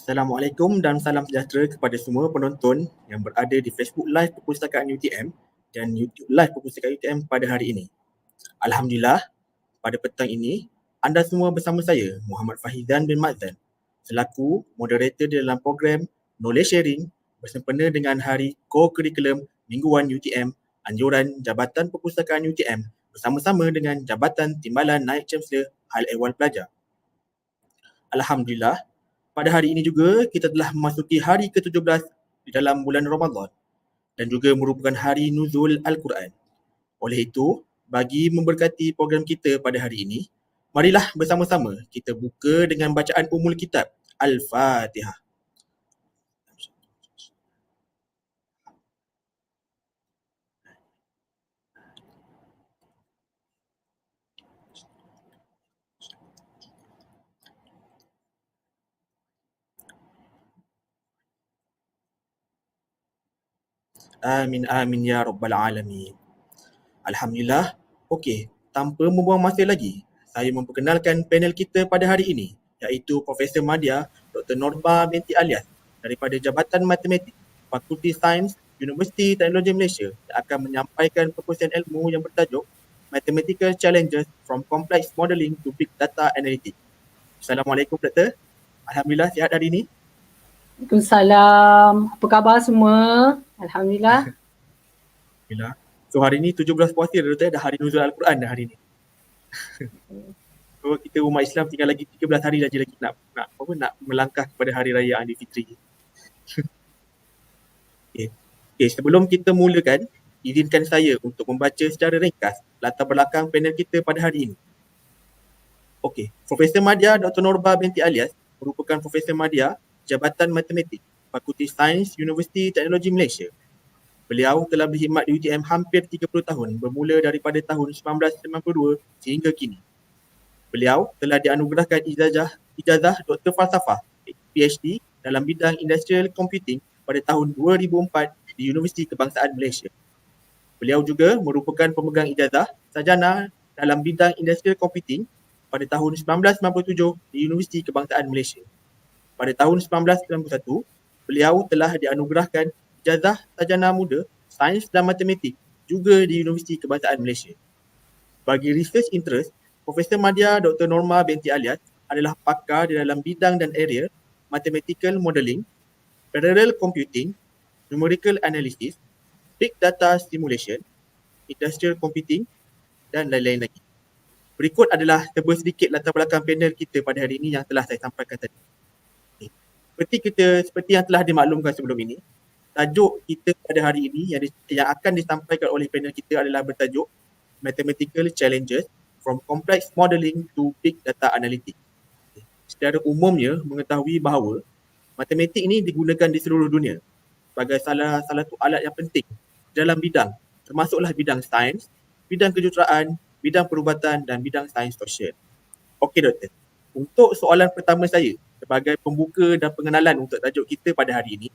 Assalamualaikum dan salam sejahtera kepada semua penonton yang berada di Facebook Live Perpustakaan UTM dan YouTube Live Perpustakaan UTM pada hari ini. Alhamdulillah, pada petang ini, anda semua bersama saya, Muhammad FAHIEZAN bin Mazdan, selaku moderator di dalam program Knowledge Sharing bersempena dengan Hari Kokurikulum Mingguan UTM, anjuran Jabatan Perpustakaan UTM bersama-sama dengan Jabatan Timbalan Naib Chancellor Hal Ehwal Pelajar. Alhamdulillah, pada hari ini juga kita telah memasuki hari ke-17 di dalam bulan Ramadan dan juga merupakan hari nuzul Al-Quran. Oleh itu, bagi memberkati program kita pada hari ini, marilah bersama-sama kita buka dengan bacaan Ummul Kitab Al-Fatihah. Amin amin ya rabbal alamin. Alhamdulillah. Okey, tanpa membuang masa lagi, saya memperkenalkan panel kita pada hari ini, iaitu Profesor MADYA Dr. NORMA BINTI ALIAS daripada Jabatan Matematik, Fakulti Sains, Universiti Teknologi Malaysia yang akan menyampaikan perkongsian ilmu yang bertajuk Mathematical Challenges from Complex Modelling to Big Data Analytics. Assalamualaikum Doktor. Alhamdulillah sihat hari ini. Waalaikumsalam. Apa khabar semua? Alhamdulillah. Alhamdulillah. So hari ni 17 puasa dah hari nuzul Al-Quran dah hari ni. So kita umat Islam tinggal lagi 13 hari lagi nak melangkah kepada hari raya Aidilfitri. Okay, sebelum kita mulakan, izinkan saya untuk membaca secara ringkas latar belakang panel kita pada hari ini. Okey, Profesor MADYA Dr. NORMA BINTI ALIAS merupakan Profesor MADYA Jabatan Matematik, Fakulti Sains, Universiti Teknologi Malaysia. Beliau telah berkhidmat di UTM hampir 30 tahun bermula daripada tahun 1992 sehingga kini. Beliau telah dianugerahkan ijazah Dr. Falsafah PhD dalam bidang Industrial Computing pada tahun 2004 di Universiti Kebangsaan Malaysia. Beliau juga merupakan pemegang ijazah sarjana dalam bidang Industrial Computing pada tahun 1997 di Universiti Kebangsaan Malaysia. Pada tahun 1991, beliau telah dianugerahkan ijazah sarjana muda Sains dan Matematik juga di Universiti Kebangsaan Malaysia. Bagi research interest, Profesor MADYA Dr. NORMA BINTI ALIAS adalah pakar di dalam bidang dan area Mathematical Modelling, Parallel Computing, Numerical Analysis, Big Data Simulation, Industrial Computing dan lain-lain lagi. Berikut adalah sedikit latar belakang panel kita pada hari ini yang telah saya sampaikan tadi. Seperti yang telah dimaklumkan sebelum ini, tajuk kita pada hari ini yang akan disampaikan oleh panel kita adalah bertajuk Mathematical Challenges from Complex Modelling to Big Data Analytics. Secara umumnya mengetahui bahawa matematik ini digunakan di seluruh dunia. sebagai salah satu alat yang penting dalam bidang, termasuklah bidang sains, bidang kejuruteraan, bidang perubatan dan bidang sains sosial. Okey Doktor, untuk soalan pertama saya sebagai pembuka dan pengenalan untuk tajuk kita pada hari ini,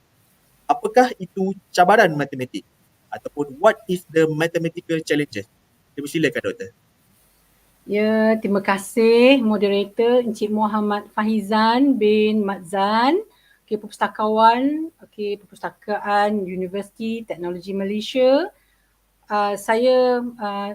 apakah itu cabaran matematik ataupun what is the mathematical challenges? Silakan Doktor. Ya, terima kasih moderator Encik Muhammad FAHIEZAN bin Madzan, Pustakawan, Perpustakaan Universiti Teknologi Malaysia. Saya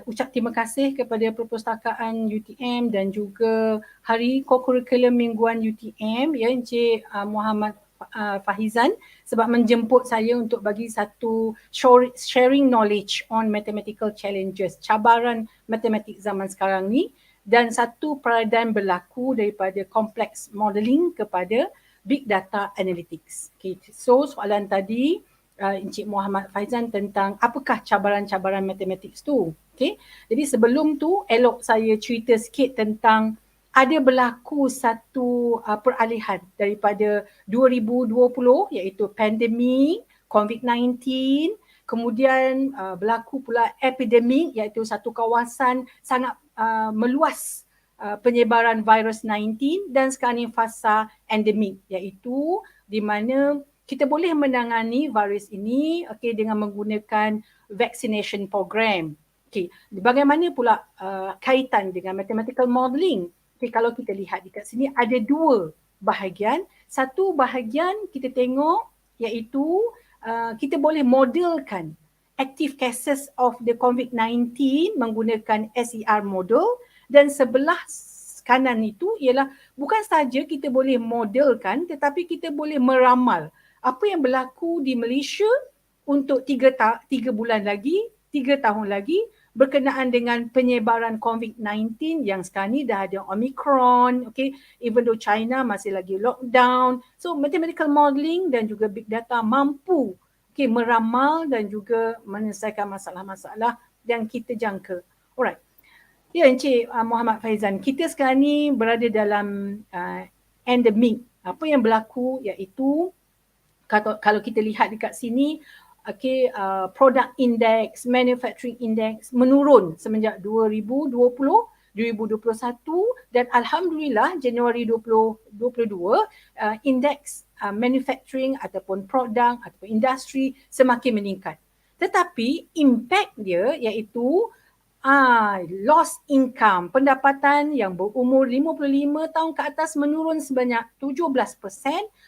ucap terima kasih kepada Perpustakaan UTM dan juga Hari Kokurikulum Mingguan UTM, ya Encik Muhammad FAHIEZAN, sebab menjemput saya untuk bagi satu sharing knowledge on mathematical challenges, cabaran matematik zaman sekarang ni, dan satu paradigm berlaku daripada complex modelling kepada big data analytics. Okay. So soalan tadi Encik Muhammad FAHIEZAN tentang apakah cabaran-cabaran matematik tu. Okay. Jadi sebelum tu elok saya cerita sikit tentang ada berlaku satu peralihan daripada 2020 iaitu pandemik COVID-19, kemudian berlaku pula epidemik iaitu satu kawasan sangat meluas penyebaran virus 19 dan sekarang ni fasa endemik iaitu di mana kita boleh menangani virus ini dengan menggunakan vaccination program. Bagaimana pula kaitan dengan mathematical modelling? Kalau kita lihat dekat sini ada dua bahagian. Satu bahagian kita tengok iaitu kita boleh modelkan active cases of the COVID-19 menggunakan SER model, dan sebelah kanan itu ialah bukan saja kita boleh modelkan tetapi kita boleh meramal apa yang berlaku di Malaysia untuk 3 bulan lagi, 3 tahun lagi berkenaan dengan penyebaran COVID-19 yang sekarang ni dah ada Omicron, even though China masih lagi lockdown. So mathematical modelling dan juga big data mampu meramal dan juga menyelesaikan masalah-masalah yang kita jangka. Alright. Ya Encik Muhammad FAHIEZAN, kita sekarang ni berada dalam endemik. Apa yang berlaku iaitu kalau kita lihat dekat sini, product index, manufacturing index menurun semenjak 2020, 2021 dan alhamdulillah Januari 2022 indeks manufacturing ataupun produk ataupun industri semakin meningkat. Tetapi impact dia iaitu lost income, pendapatan yang berumur 55 tahun ke atas menurun sebanyak 17%,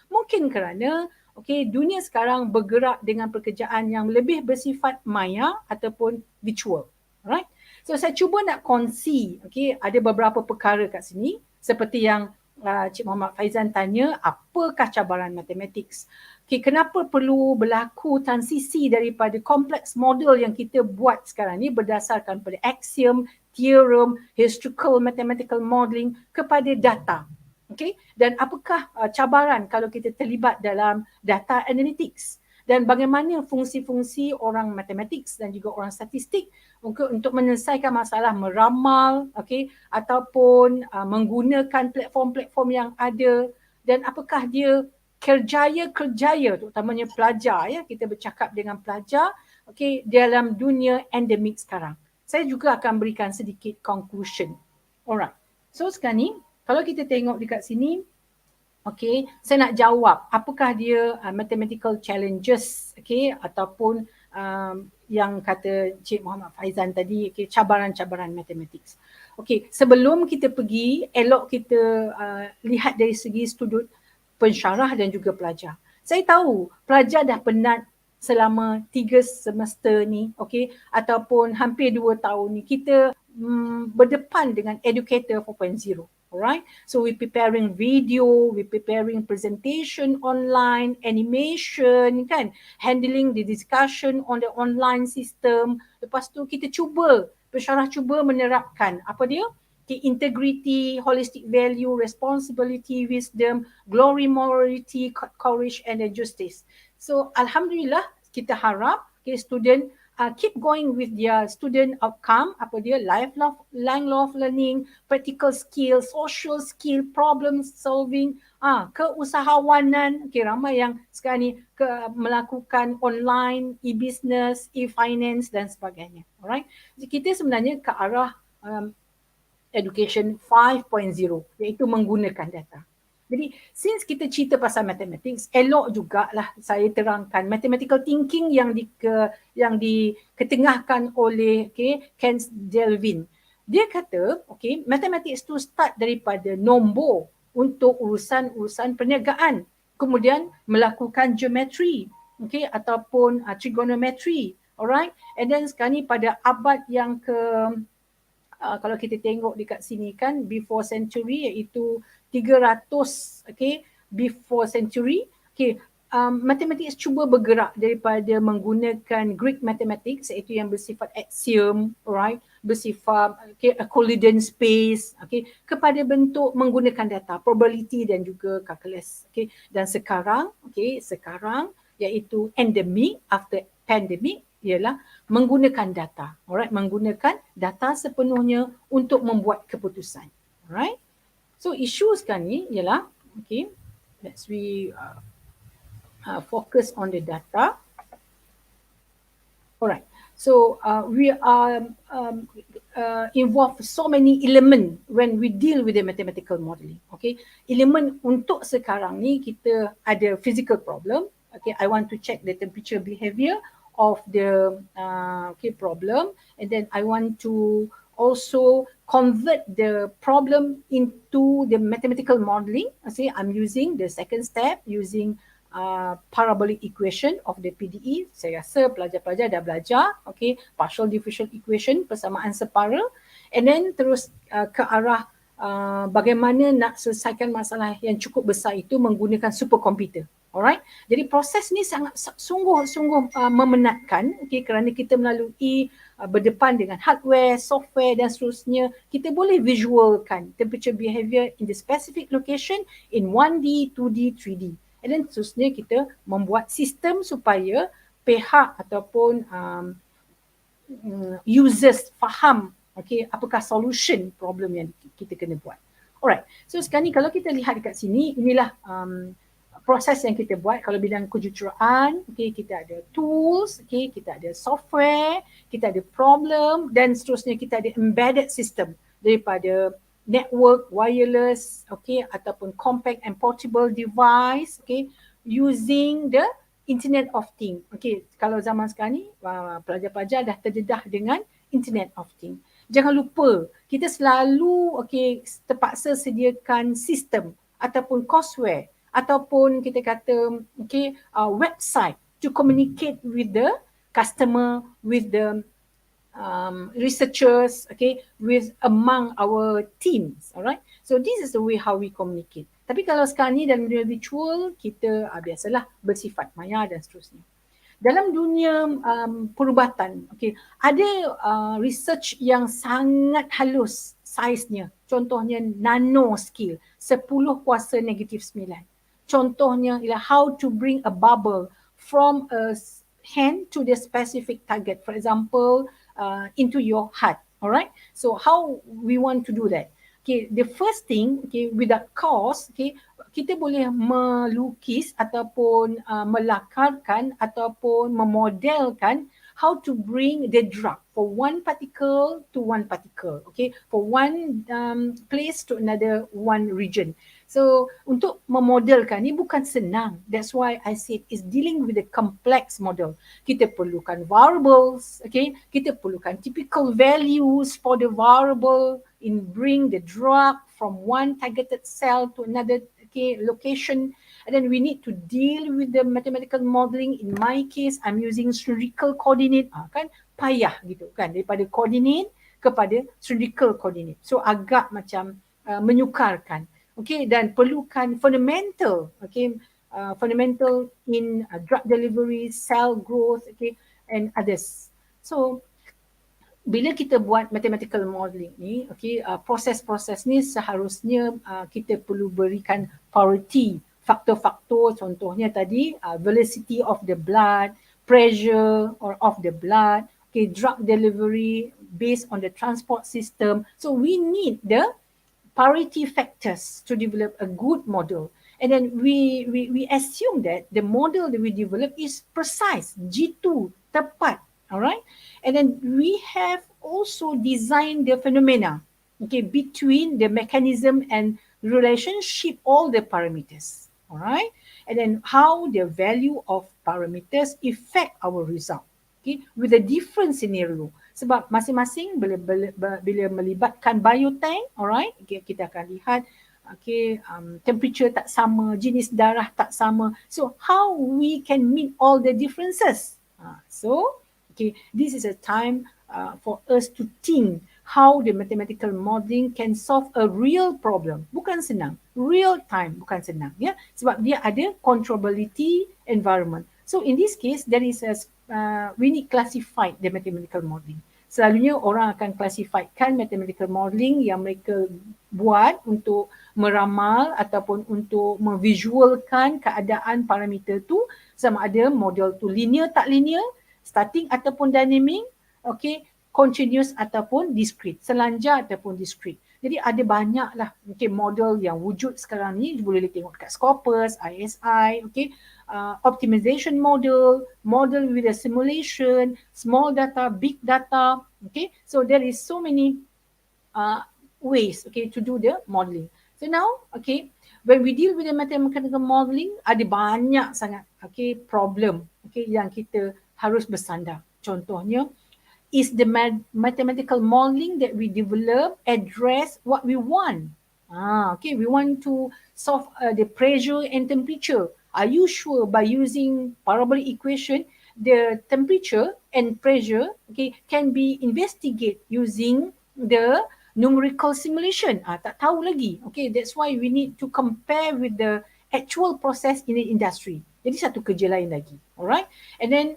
mungkin kerana dunia sekarang bergerak dengan pekerjaan yang lebih bersifat maya ataupun virtual. Alright. So saya cuba nak kongsi, ada beberapa perkara kat sini seperti yang Cik Muhammad FAHIEZAN tanya, apakah cabaran matematik? Kenapa perlu berlaku transisi daripada kompleks model yang kita buat sekarang ni berdasarkan pada axiom, theorem, historical mathematical modelling kepada data? Dan apakah cabaran kalau kita terlibat dalam data analytics? Dan bagaimana fungsi-fungsi orang matematik dan juga orang statistik untuk menyelesaikan masalah meramal, ataupun menggunakan platform-platform yang ada, dan apakah dia kerjaya-kerjaya terutamanya pelajar, kita bercakap dengan pelajar dalam dunia endemik sekarang. Saya juga akan berikan sedikit conclusion. Alright. So sekarang ni kalau kita tengok dekat sini, saya nak jawab apakah dia mathematical challenges, ataupun yang kata Cik Muhammad FAHIEZAN tadi, cabaran-cabaran matematik. Sebelum kita pergi, elok kita lihat dari segi sudut pensyarah dan juga pelajar. Saya tahu pelajar dah penat selama 3 semester ni, ataupun hampir 2 tahun ni kita berdepan dengan Educator 4.0. Alright, so we preparing video, we preparing presentation online, animation, handling the discussion on the online system. Lepas tu kita pensyarah cuba menerapkan apa dia? Integrity, holistic value, responsibility, wisdom, glory, morality, courage and justice. So alhamdulillah kita harap student keep going with their student outcome, apa dia, lifelong learning, practical skill, social skill, problem solving, keusahawanan. Okay, ramai yang sekarang ni melakukan online, e-business, e-finance dan sebagainya. Alright, jadi kita sebenarnya ke arah education 5.0, iaitu menggunakan data. Jadi, since kita cerita pasal mathematics, elok jugalah saya terangkan mathematical thinking yang diketengahkan oleh Ken Delvin. Dia kata, mathematics tu start daripada nombor untuk urusan-urusan perniagaan, kemudian melakukan geometry, ataupun trigonometry, alright. And then sekarang ni pada abad yang kalau kita tengok dekat sini kan, before century, iaitu 300 before century, mathematics cuba bergerak daripada menggunakan Greek mathematics, iaitu yang bersifat axiom, right, bersifat Euclidean space, kepada bentuk menggunakan data, probability dan juga calculus. Dan sekarang iaitu endemic after pandemic ialah menggunakan data, alright, menggunakan data sepenuhnya untuk membuat keputusan, alright. So isu sekarang ni ialah, let's focus on the data. Alright, so we are involved so many element when we deal with the mathematical modeling. Elemen untuk sekarang ni kita ada physical problem. I want to check the temperature behavior of the problem, and then I want to also convert the problem into the mathematical modeling. I'm using the second step, using parabolic equation of the PDE. Saya rasa pelajar-pelajar dah belajar, partial differential equation, persamaan separa, and then terus ke arah bagaimana nak selesaikan masalah yang cukup besar itu menggunakan superkomputer. Alright, jadi proses ni sangat sungguh-sungguh memenatkan, kerana kita melalui berdepan dengan hardware, software dan seterusnya, kita boleh visualkan temperature behavior in the specific location in 1D, 2D, 3D. And then seterusnya kita membuat sistem supaya pihak ataupun users faham apakah solution problem yang kita kena buat. Alright, so sekarang ni kalau kita lihat dekat sini, inilah proses yang kita buat. Kalau bidang kejuruteraan, kita ada tools, kita ada software, kita ada problem dan seterusnya kita ada embedded system daripada network, wireless, ataupun compact and portable device, using the Internet of Things. Kalau zaman sekarang ni, pelajar-pelajar dah terdedah dengan Internet of Things. Jangan lupa, kita selalu terpaksa sediakan sistem ataupun courseware ataupun kita kata website to communicate with the customer, with the researchers, with among our teams, alright. So this is the way how we communicate. Tapi kalau sekarang ni dalam dunia virtual, kita biasalah bersifat maya dan seterusnya. Dalam dunia perubatan, ada research yang sangat halus saiznya. Contohnya nano scale, 10 kuasa negatif 9. Contohnya ialah how to bring a bubble from a hand to the specific target. For example, into your heart. Alright. So how we want to do that? The first thing, without cost, kita boleh melukis ataupun melakarkan ataupun memodelkan how to bring the drug for one particle to one particle, for one place to another one region. So untuk memodelkan ni bukan senang. That's why I said it's dealing with a complex model. Kita perlukan variables, kita perlukan typical values for the variable in bring the drug from one targeted cell to another location, and then we need to deal with the mathematical modeling. In my case, I'm using spherical coordinate, kan payah gitu kan, daripada coordinate kepada spherical coordinate. So agak macam menyukarkan. Dan perlukan fundamental, fundamental in drug delivery, cell growth, and others. So bila kita buat mathematical modeling ni, proses-proses ni seharusnya kita perlu berikan priority faktor-faktor, contohnya tadi velocity of the blood, pressure or of the blood, okay, drug delivery based on the transport system. So we need the priority factors to develop a good model. And then we assume that the model that we develop is precise, G2, tepat, all right? And then we have also designed the phenomena, okay, between the mechanism and relationship, all the parameters, all right? And then how the value of parameters affect our result, okay, with a different scenario. Sebab masing-masing bila melibatkan biotank, alright, okay, kita akan lihat okay, temperature tak sama, jenis darah tak sama. So how we can meet all the differences? So okay, this is a time for us to think how the mathematical modelling can solve a real problem. Bukan senang, real time bukan senang, ya. Sebab dia ada controllability environment. So in this case, there is a we need classified the mathematical modelling. Selalunya orang akan classifiedkan mathematical modelling yang mereka buat untuk meramal ataupun untuk memvisualkan keadaan parameter tu, sama ada model tu linear tak linear, static ataupun dynamic, okay, continuous ataupun discrete, selanjar ataupun discrete. Jadi ada banyaklah okay, model yang wujud sekarang ni, boleh tengok kat Scopus, ISI, okay, optimization model, model with a simulation, small data, big data, okay. So there is so many ways, okay, to do the modeling. So now, okay, when we deal with the mathematical modeling, ada banyak sangat, okay, problem, okay, yang kita harus bersandar. Contohnya, is the mathematical modeling that we develop address what we want? Okay, we want to solve the pressure and temperature. Are you sure by using parabolic equation, the temperature and pressure, okay, can be investigated using the numerical simulation? Tak tahu lagi. Okay, that's why we need to compare with the actual process in the industry. Jadi satu kerja lain lagi. Alright, and then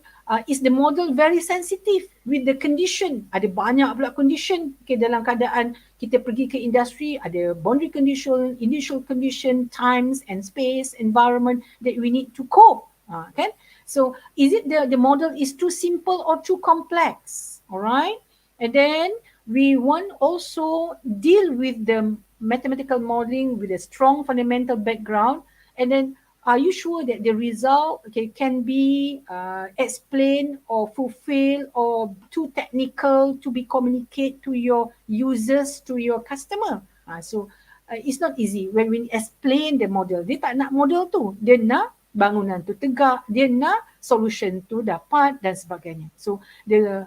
is the model very sensitive with the condition? Ada banyak pula condition. Okay, dalam keadaan kita pergi ke industri, ada boundary condition, initial condition, times and space, environment that we need to cope. Kan? So is it the model is too simple or too complex? Alright, and then we want also deal with the mathematical modeling with a strong fundamental background, and then are you sure that the result, okay, can be explained or fulfilled or too technical to be communicated to your users, to your customer? So it's not easy when we explain the model. Dia tak nak model tu, dia nak bangunan tu tegak, dia nak solution tu dapat dan sebagainya. So the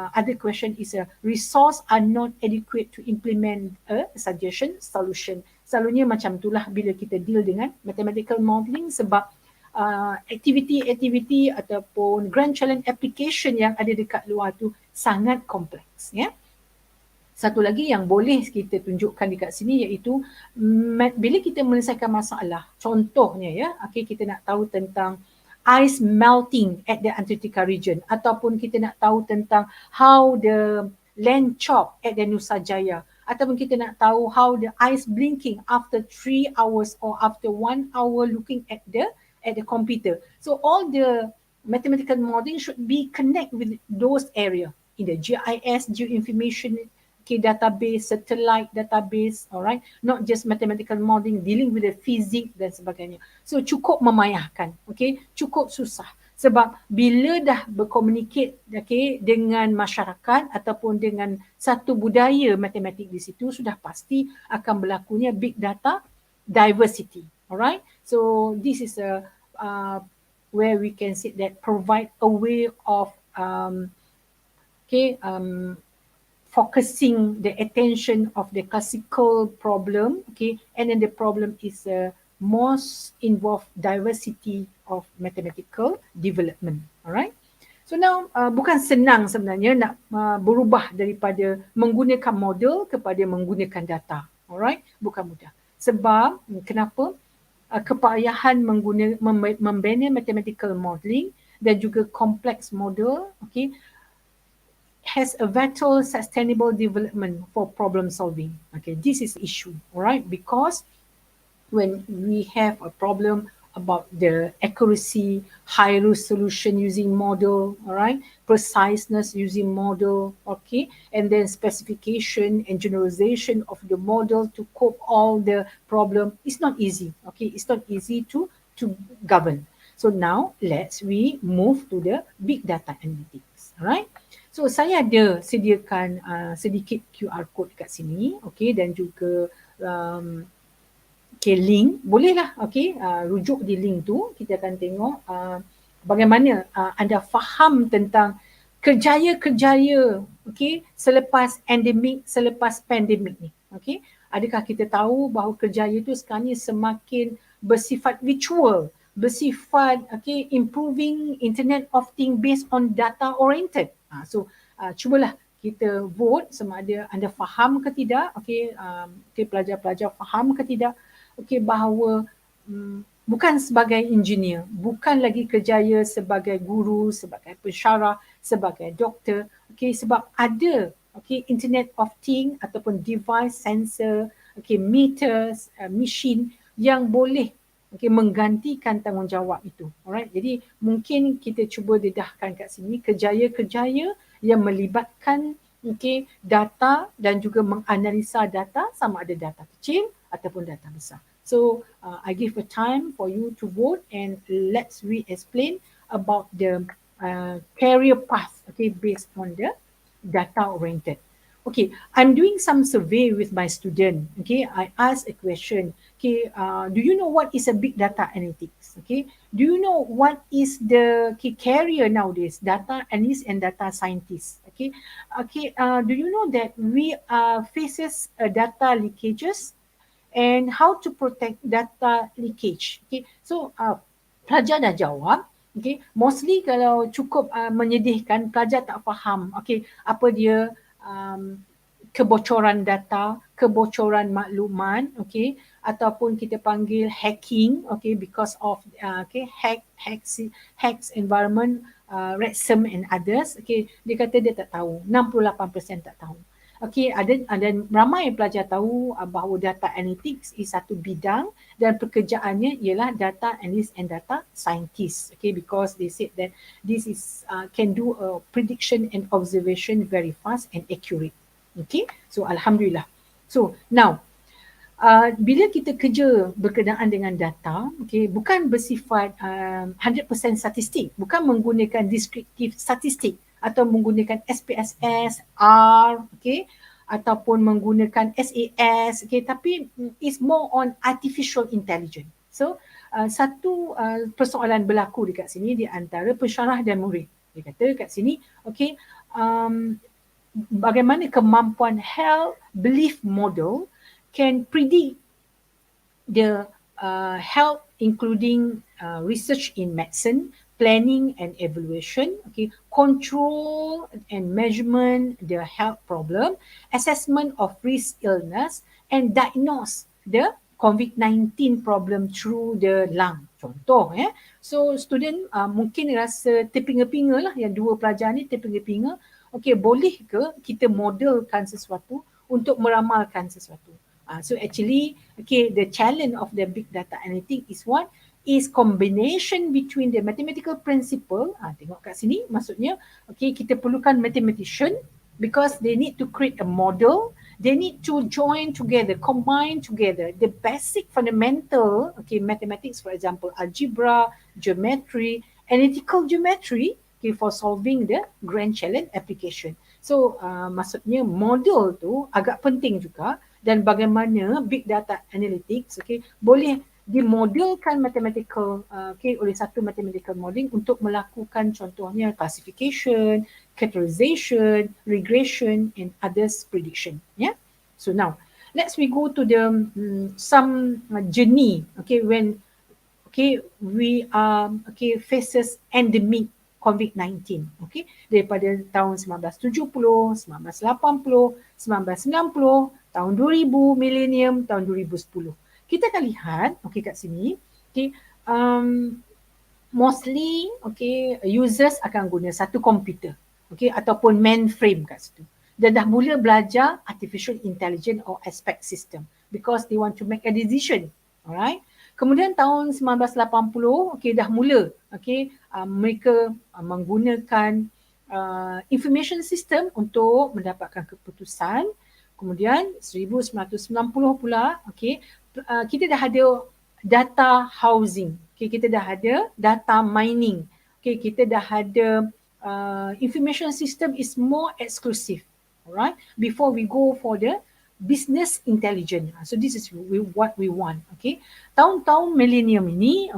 other question is resource are not adequate to implement a suggestion solution. Selalunya macam itulah bila kita deal dengan mathematical modelling, sebab aktiviti-aktiviti ataupun grand challenge application yang ada dekat luar tu sangat kompleks, ya. Satu lagi yang boleh kita tunjukkan dekat sini iaitu bila kita menyelesaikan masalah, contohnya ya, okay, kita nak tahu tentang ice melting at the Antarctica region, ataupun kita nak tahu tentang how the land chop at the Nusa Jaya, ataupun kita nak tahu how the ice blinking after 3 hours or after 1 hour looking at the computer. So all the mathematical modeling should be connect with those area in the GIS, geoinformation, okay, database, satellite database, alright, not just mathematical modeling dealing with the physics dan sebagainya. So cukup memayahkan, okay, cukup susah. Sebab bila dah berkomunikasi, okay, dengan masyarakat ataupun dengan satu budaya matematik di situ, sudah pasti akan berlakunya big data diversity. Alright, so this is a where we can say that provide a way of focusing the attention of the classical problem, okay, and then the problem is most involve diversity of mathematical development. Alright, so now bukan senang sebenarnya nak berubah daripada menggunakan model kepada menggunakan data. Alright, bukan mudah. Sebab kenapa? Kepayahan membina mathematical modeling dan juga complex model, okay, has a vital sustainable development for problem solving. Okay, this is the issue, alright, because when we have a problem about the accuracy, high resolution using model, all right, preciseness using model, okay, and then specification and generalization of the model to cope all the problem. It's not easy, okay, it's not easy to govern. So now we move to the big data analytics, all right. So saya ada sediakan sedikit QR code kat sini, okay, dan juga okay, link, bolehlah, okay, rujuk di link tu, kita akan tengok bagaimana anda faham tentang kerjaya-kerjaya, okay, selepas pandemik ni, okay. Adakah kita tahu bahawa kerjaya tu sekarang ni semakin bersifat virtual, bersifat, okay, improving Internet of Things based on data oriented. So cubalah kita vote sama ada anda faham ke tidak, okay, okay, pelajar-pelajar faham ke tidak, okay, bahawa bukan sebagai engineer, bukan lagi kerjaya sebagai guru, sebagai pensyarah, sebagai doktor, okay, sebab ada, okay, Internet of Things ataupun device, sensor, okay, meters, machine yang boleh, okay, menggantikan tanggungjawab itu. Alright, jadi mungkin kita cuba dedahkan kat sini kerjaya-kerjaya yang melibatkan, okay, data dan juga menganalisa data, sama ada data kecil ataupun data besar. So I give a time for you to vote, and let's re-explain about the career path, okay, based on the data oriented. Okay, I'm doing some survey with my student. Okay, I ask a question. Okay, do you know what is a big data analytics? Okay, do you know what is the key career nowadays? Data analyst and data scientist. Okay, okay. Do you know that we faces data leakages and how to protect data leakage? Okay, so pelajar dah jawab. Okay, mostly kalau cukup menyedihkan, pelajar tak faham. Okay, apa dia kebocoran data, kebocoran maklumat, okay, ataupun kita panggil hacking, okay, because of okay, hacks environment, ransom and others. Okay, dia kata dia tak tahu, 68% tak tahu. Okay, ada ramai pelajar tahu bahawa data analytics is satu bidang dan pekerjaannya ialah data analyst and data scientist. Okay, because they said that this is can do a prediction and observation very fast and accurate. Okay, so alhamdulillah. So now bila kita kerja berkenaan dengan data, okay, bukan bersifat 100% statistik, bukan menggunakan descriptive statistik atau menggunakan SPSS, R, okay, ataupun menggunakan SAS, okay, tapi it's more on artificial intelligence. So satu persoalan berlaku dekat sini di antara pensyarah dan murid. Dia kata kat sini, okay, bagaimana kemampuan health belief model can predict the health, including research in medicine, planning and evaluation, okay, control and measurement the health problem, assessment of risk illness, and diagnose the COVID-19 problem through the lung. Contoh, so student mungkin rasa terpinga-pinga lah, yang dua pelajar ni terpinga-pinga. Okay, boleh ke kita modelkan sesuatu untuk meramalkan sesuatu? So actually, okay, the challenge of the big data analytics is what? Is combination between the mathematical principle. Tengok kat sini, maksudnya, okay, kita perlukan mathematician because they need to create a model. They need to join together, combine together the basic fundamental, okay, mathematics, for example, algebra, geometry, analytical geometry, okay, for solving the grand challenge application. So maksudnya model tu agak penting juga, dan bagaimana big data analytics, okay, boleh dimodelkan mathematical, okay, oleh satu mathematical modeling untuk melakukan contohnya classification, categorization, regression and others prediction. Yeah. So now let's go to the some journey, okay, when, okay, we faces endemic COVID-19, okay, daripada tahun 1970, 1980, 1990, tahun 2000, millennium, tahun 2010. Kita akan lihat, okay, kat sini, okay, mostly, okay, users akan guna satu komputer, okay, ataupun mainframe kat situ. Dan dah mula belajar artificial intelligence or aspect system because they want to make a decision, alright. Kemudian tahun 1980, dah mula, mereka menggunakan information system untuk mendapatkan keputusan. Kemudian 1990 pula, kita dah ada data housing, kita dah ada data mining, kita dah ada information system is more exclusive, alright, before we go for the business intelligence. So this is what we want. Tahun-tahun millennium ini,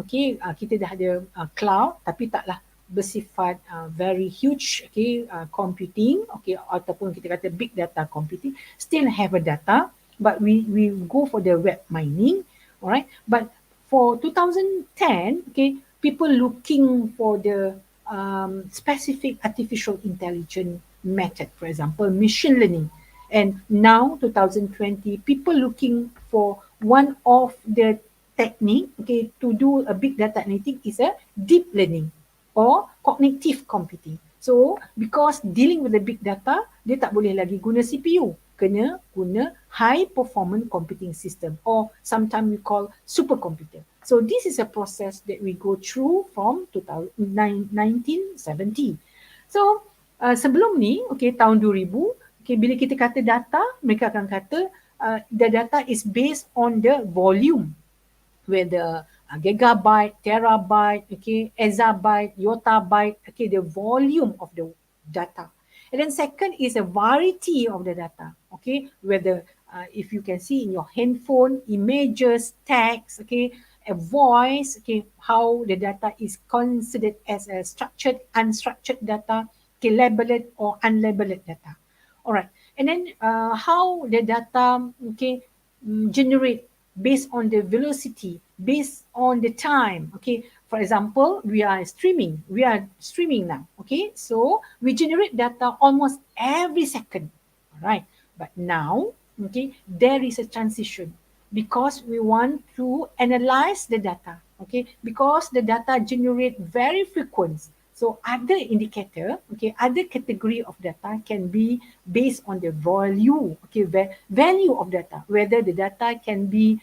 kita dah ada cloud, tapi taklah bersifat very huge, computing, ataupun kita kata big data computing, still have a data, but we go for the web mining, alright. But for 2010, people looking for the specific artificial intelligence method, for example, machine learning. And now, 2020, people looking for one of the technique, to do a big data analytics is a deep learning or cognitive computing. So, because dealing with the big data, dia tak boleh lagi guna CPU, kena guna high performance computing system, or sometimes we call supercomputer. So, this is a process that we go through from 1970. So, sebelum ni, tahun 2000, bila kita kata data, mereka akan kata the data is based on the volume, whether gigabyte, terabyte, exabyte, yottabyte, the volume of the data. And then second is a variety of the data, whether if you can see in your handphone, images, text, a voice, how the data is considered as a structured, unstructured data, labeled or unlabeled data. Alright, and then how the data generate based on the velocity, based on the time. For example, we are streaming now. So we generate data almost every second. Alright, but now there is a transition because we want to analyze the data. Because the data generate very frequent. So other indicator, other category of data can be based on the value, value of data, whether the data can be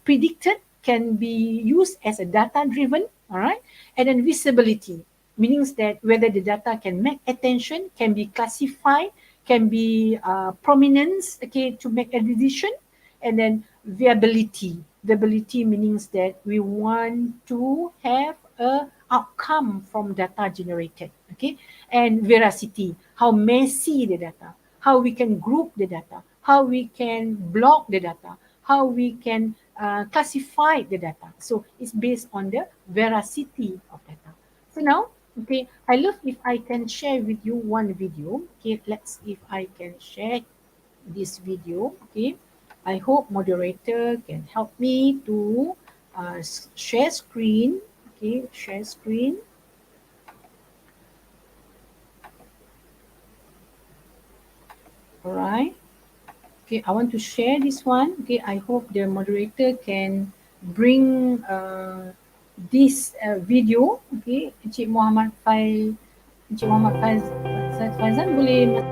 predicted, can be used as a data driven, alright, and then visibility, means that whether the data can make attention, can be classified, can be prominence, to make a decision, and then viability. Viability means that we want to have a outcome from data generated, and veracity, how messy the data, how we can group the data, how we can block the data, how we can classify the data. So it's based on the veracity of data. So now, I love if I can share with you one video. Let's see if I can share this video. I hope moderator can help me to share screen. Share screen. Alright. I want to share this one. I hope the moderator can bring this video. Encik Muhammad Faizan boleh.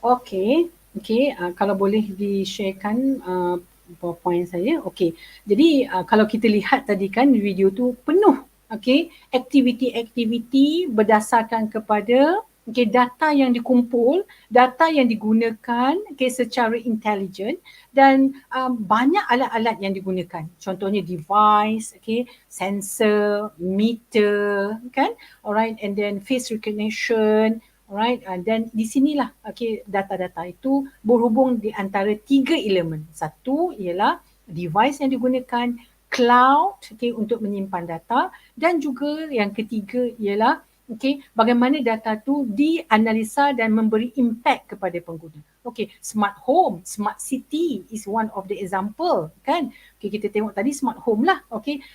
Okey, kalau boleh di-sharekan PowerPoint saya. Okey. Jadi kalau kita lihat tadi kan video tu penuh aktiviti-aktiviti berdasarkan kepada data yang dikumpul, data yang digunakan secara intelijen dan banyak alat-alat yang digunakan. Contohnya device, sensor, meter, kan? Alright, and then face recognition. Alright, dan di sinilah data-data itu berhubung di antara 3 elemen. Satu ialah device yang digunakan, cloud untuk menyimpan data, dan juga yang ketiga ialah bagaimana data tu dianalisa dan memberi impact kepada pengguna. Smart home, smart city is one of the example, kan? Kita tengok tadi smart home lah.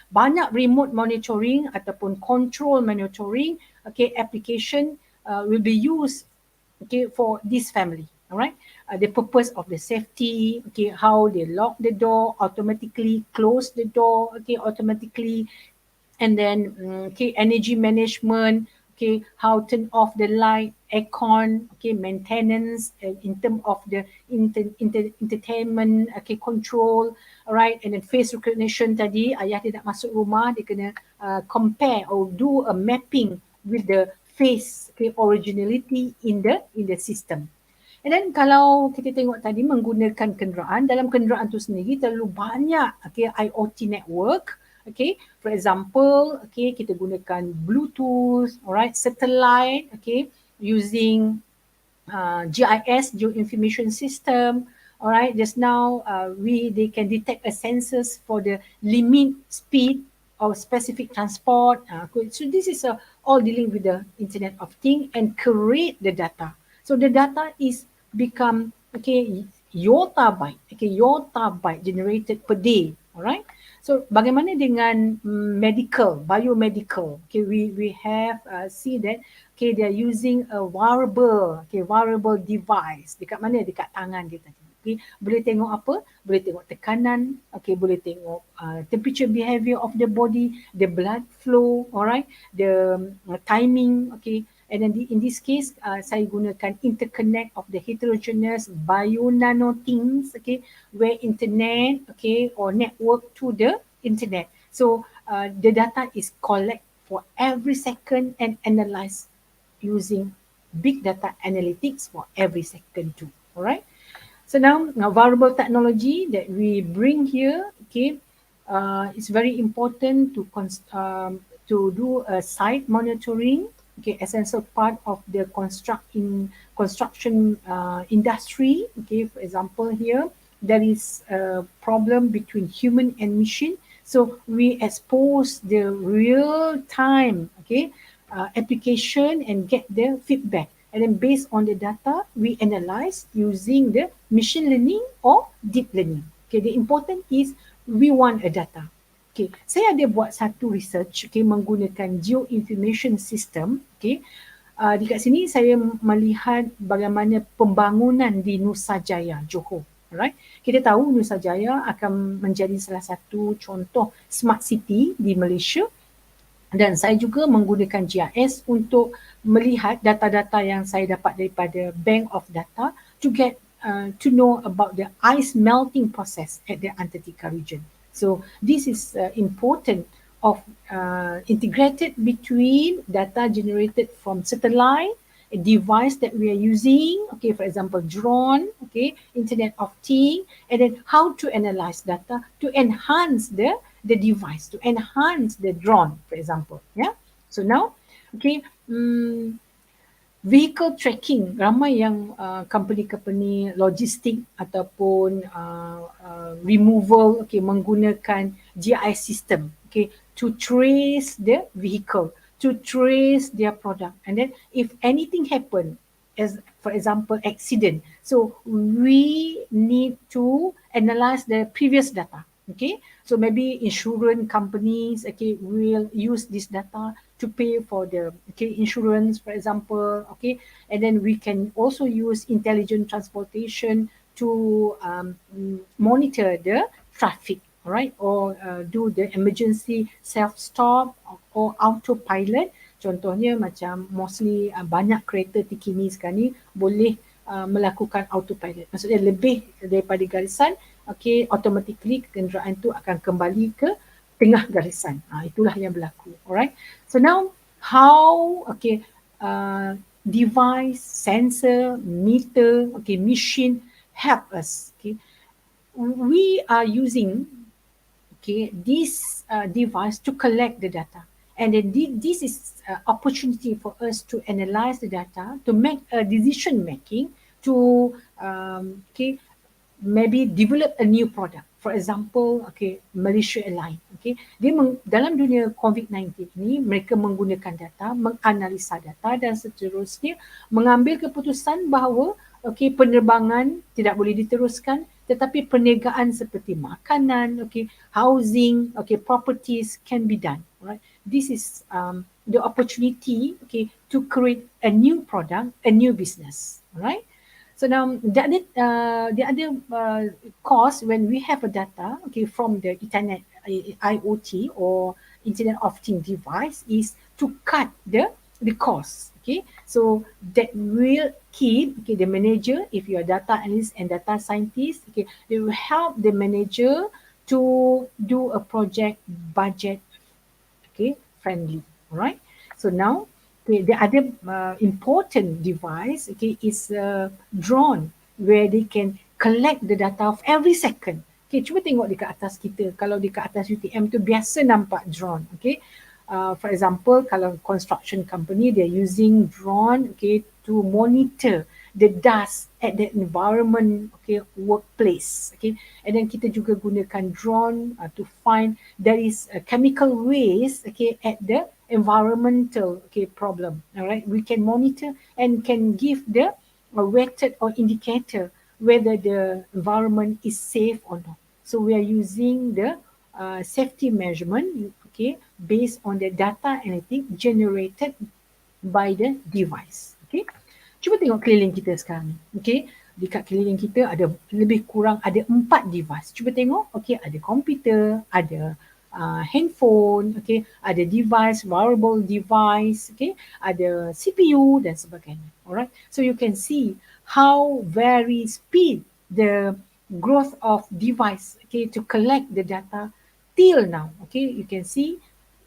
Banyak remote monitoring ataupun control monitoring application will be used for this family. Alright, the purpose of the safety, how they lock the door, automatically close the door, automatically, and then energy management, how turn off the light, aircon, maintenance in terms of the entertainment, control, alright, and then face recognition tadi, ayah dia nak masuk rumah, dia kena compare or do a mapping with the face originality in the system. And then kalau kita tengok tadi menggunakan kenderaan, dalam kenderaan tu sendiri terlalu banyak IoT network. For example, kita gunakan Bluetooth, alright, satellite, using GIS, Geoinformation System. Alright, just now they can detect a sensors for the limit speed of specific transport. So this is all dealing with the Internet of Things and create the data. So the data is become your terabyte generated per day. Alright. So bagaimana dengan medical, biomedical? We have see that they are using a wearable device. Dekat mana? Dekat tangan dia tadi. Boleh tengok apa? Boleh tengok tekanan, boleh tengok temperature behavior of the body, the blood flow, alright, the timing, and then in this case saya gunakan interconnect of the heterogeneous bio-nano things, where internet, or network to the internet. So the data is collect for every second and analyzed using big data analytics for every second too. Alright. So now variable technology that we bring here, it's very important to do a site monitoring. Essential part of the construction industry. For example, here there is a problem between human and machine. So we expose the real time application and get the feedback. And then based on the data, we analyze using the machine learning or deep learning. The important is we want a data. Saya ada buat satu research menggunakan geoinformation system. Dekat sini saya melihat bagaimana pembangunan di Nusajaya, Johor. Alright. Kita tahu Nusajaya akan menjadi salah satu contoh smart city di Malaysia. Dan saya juga menggunakan GIS untuk melihat data-data yang saya dapat daripada Bank of Data to get to know about the ice melting process at the Antarctica region. So this is important of integrated between data generated from satellite, a device that we are using, for example, drone, Internet of Things, and then how to analyze data to enhance the device, to enhance the drone, for example. Yeah. So now, vehicle tracking, ramai yang company-company logistik ataupun removal menggunakan GIS system to trace the vehicle, to trace their product, and then if anything happen, as for example accident, so we need to analyze the previous data. So maybe insurance companies will use this data to pay for the insurance, for example, and then we can also use intelligent transportation to monitor the traffic, right, or do the emergency self-stop or autopilot. Contohnya macam mostly banyak kereta terkini sekarang ni boleh melakukan autopilot. Maksudnya lebih daripada garisan, okay, automatically kenderaan tu akan kembali ke tengah garisan. Itulah yang berlaku. Alright. So now how device, sensor, meter, machine help us. Okay, we are using this device to collect the data, and then this is opportunity for us to analyze the data, to make a decision making, to maybe develop a new product. For example, Malaysia Airlines, dia dalam dunia COVID-19 ini, mereka menggunakan data, menganalisa data dan seterusnya mengambil keputusan bahawa penerbangan tidak boleh diteruskan, tetapi perniagaan seperti makanan, housing, properties can be done. Right? This is the opportunity, to create a new product, a new business. Right? So now the other cost when we have a data, from the internet, IoT or Internet of Things device, is to cut the cost. So that will keep the manager, if you are data analyst and data scientist, they will help the manager to do a project budget friendly. All right. So now the other important device is a drone where they can collect the data of every second. Cuba tengok dekat atas kita. Kalau dekat atas UTM tu biasa nampak drone. For example, kalau construction company, they're using drone to monitor the dust at the environment workplace. And then kita juga gunakan drone to find there is a chemical waste at the environmental problem. All right, we can monitor and can give the weighted or indicator whether the environment is safe or not. So we are using the safety measurement based on the data analytic generated by the device. Cuba tengok keliling kita sekarang. Dekat keliling kita ada lebih kurang ada 4 device. Cuba tengok, ada komputer, ada handphone, ada device, wearable device, ada CPU dan sebagainya. Alright, so you can see how very speed the growth of device to collect the data till now. You can see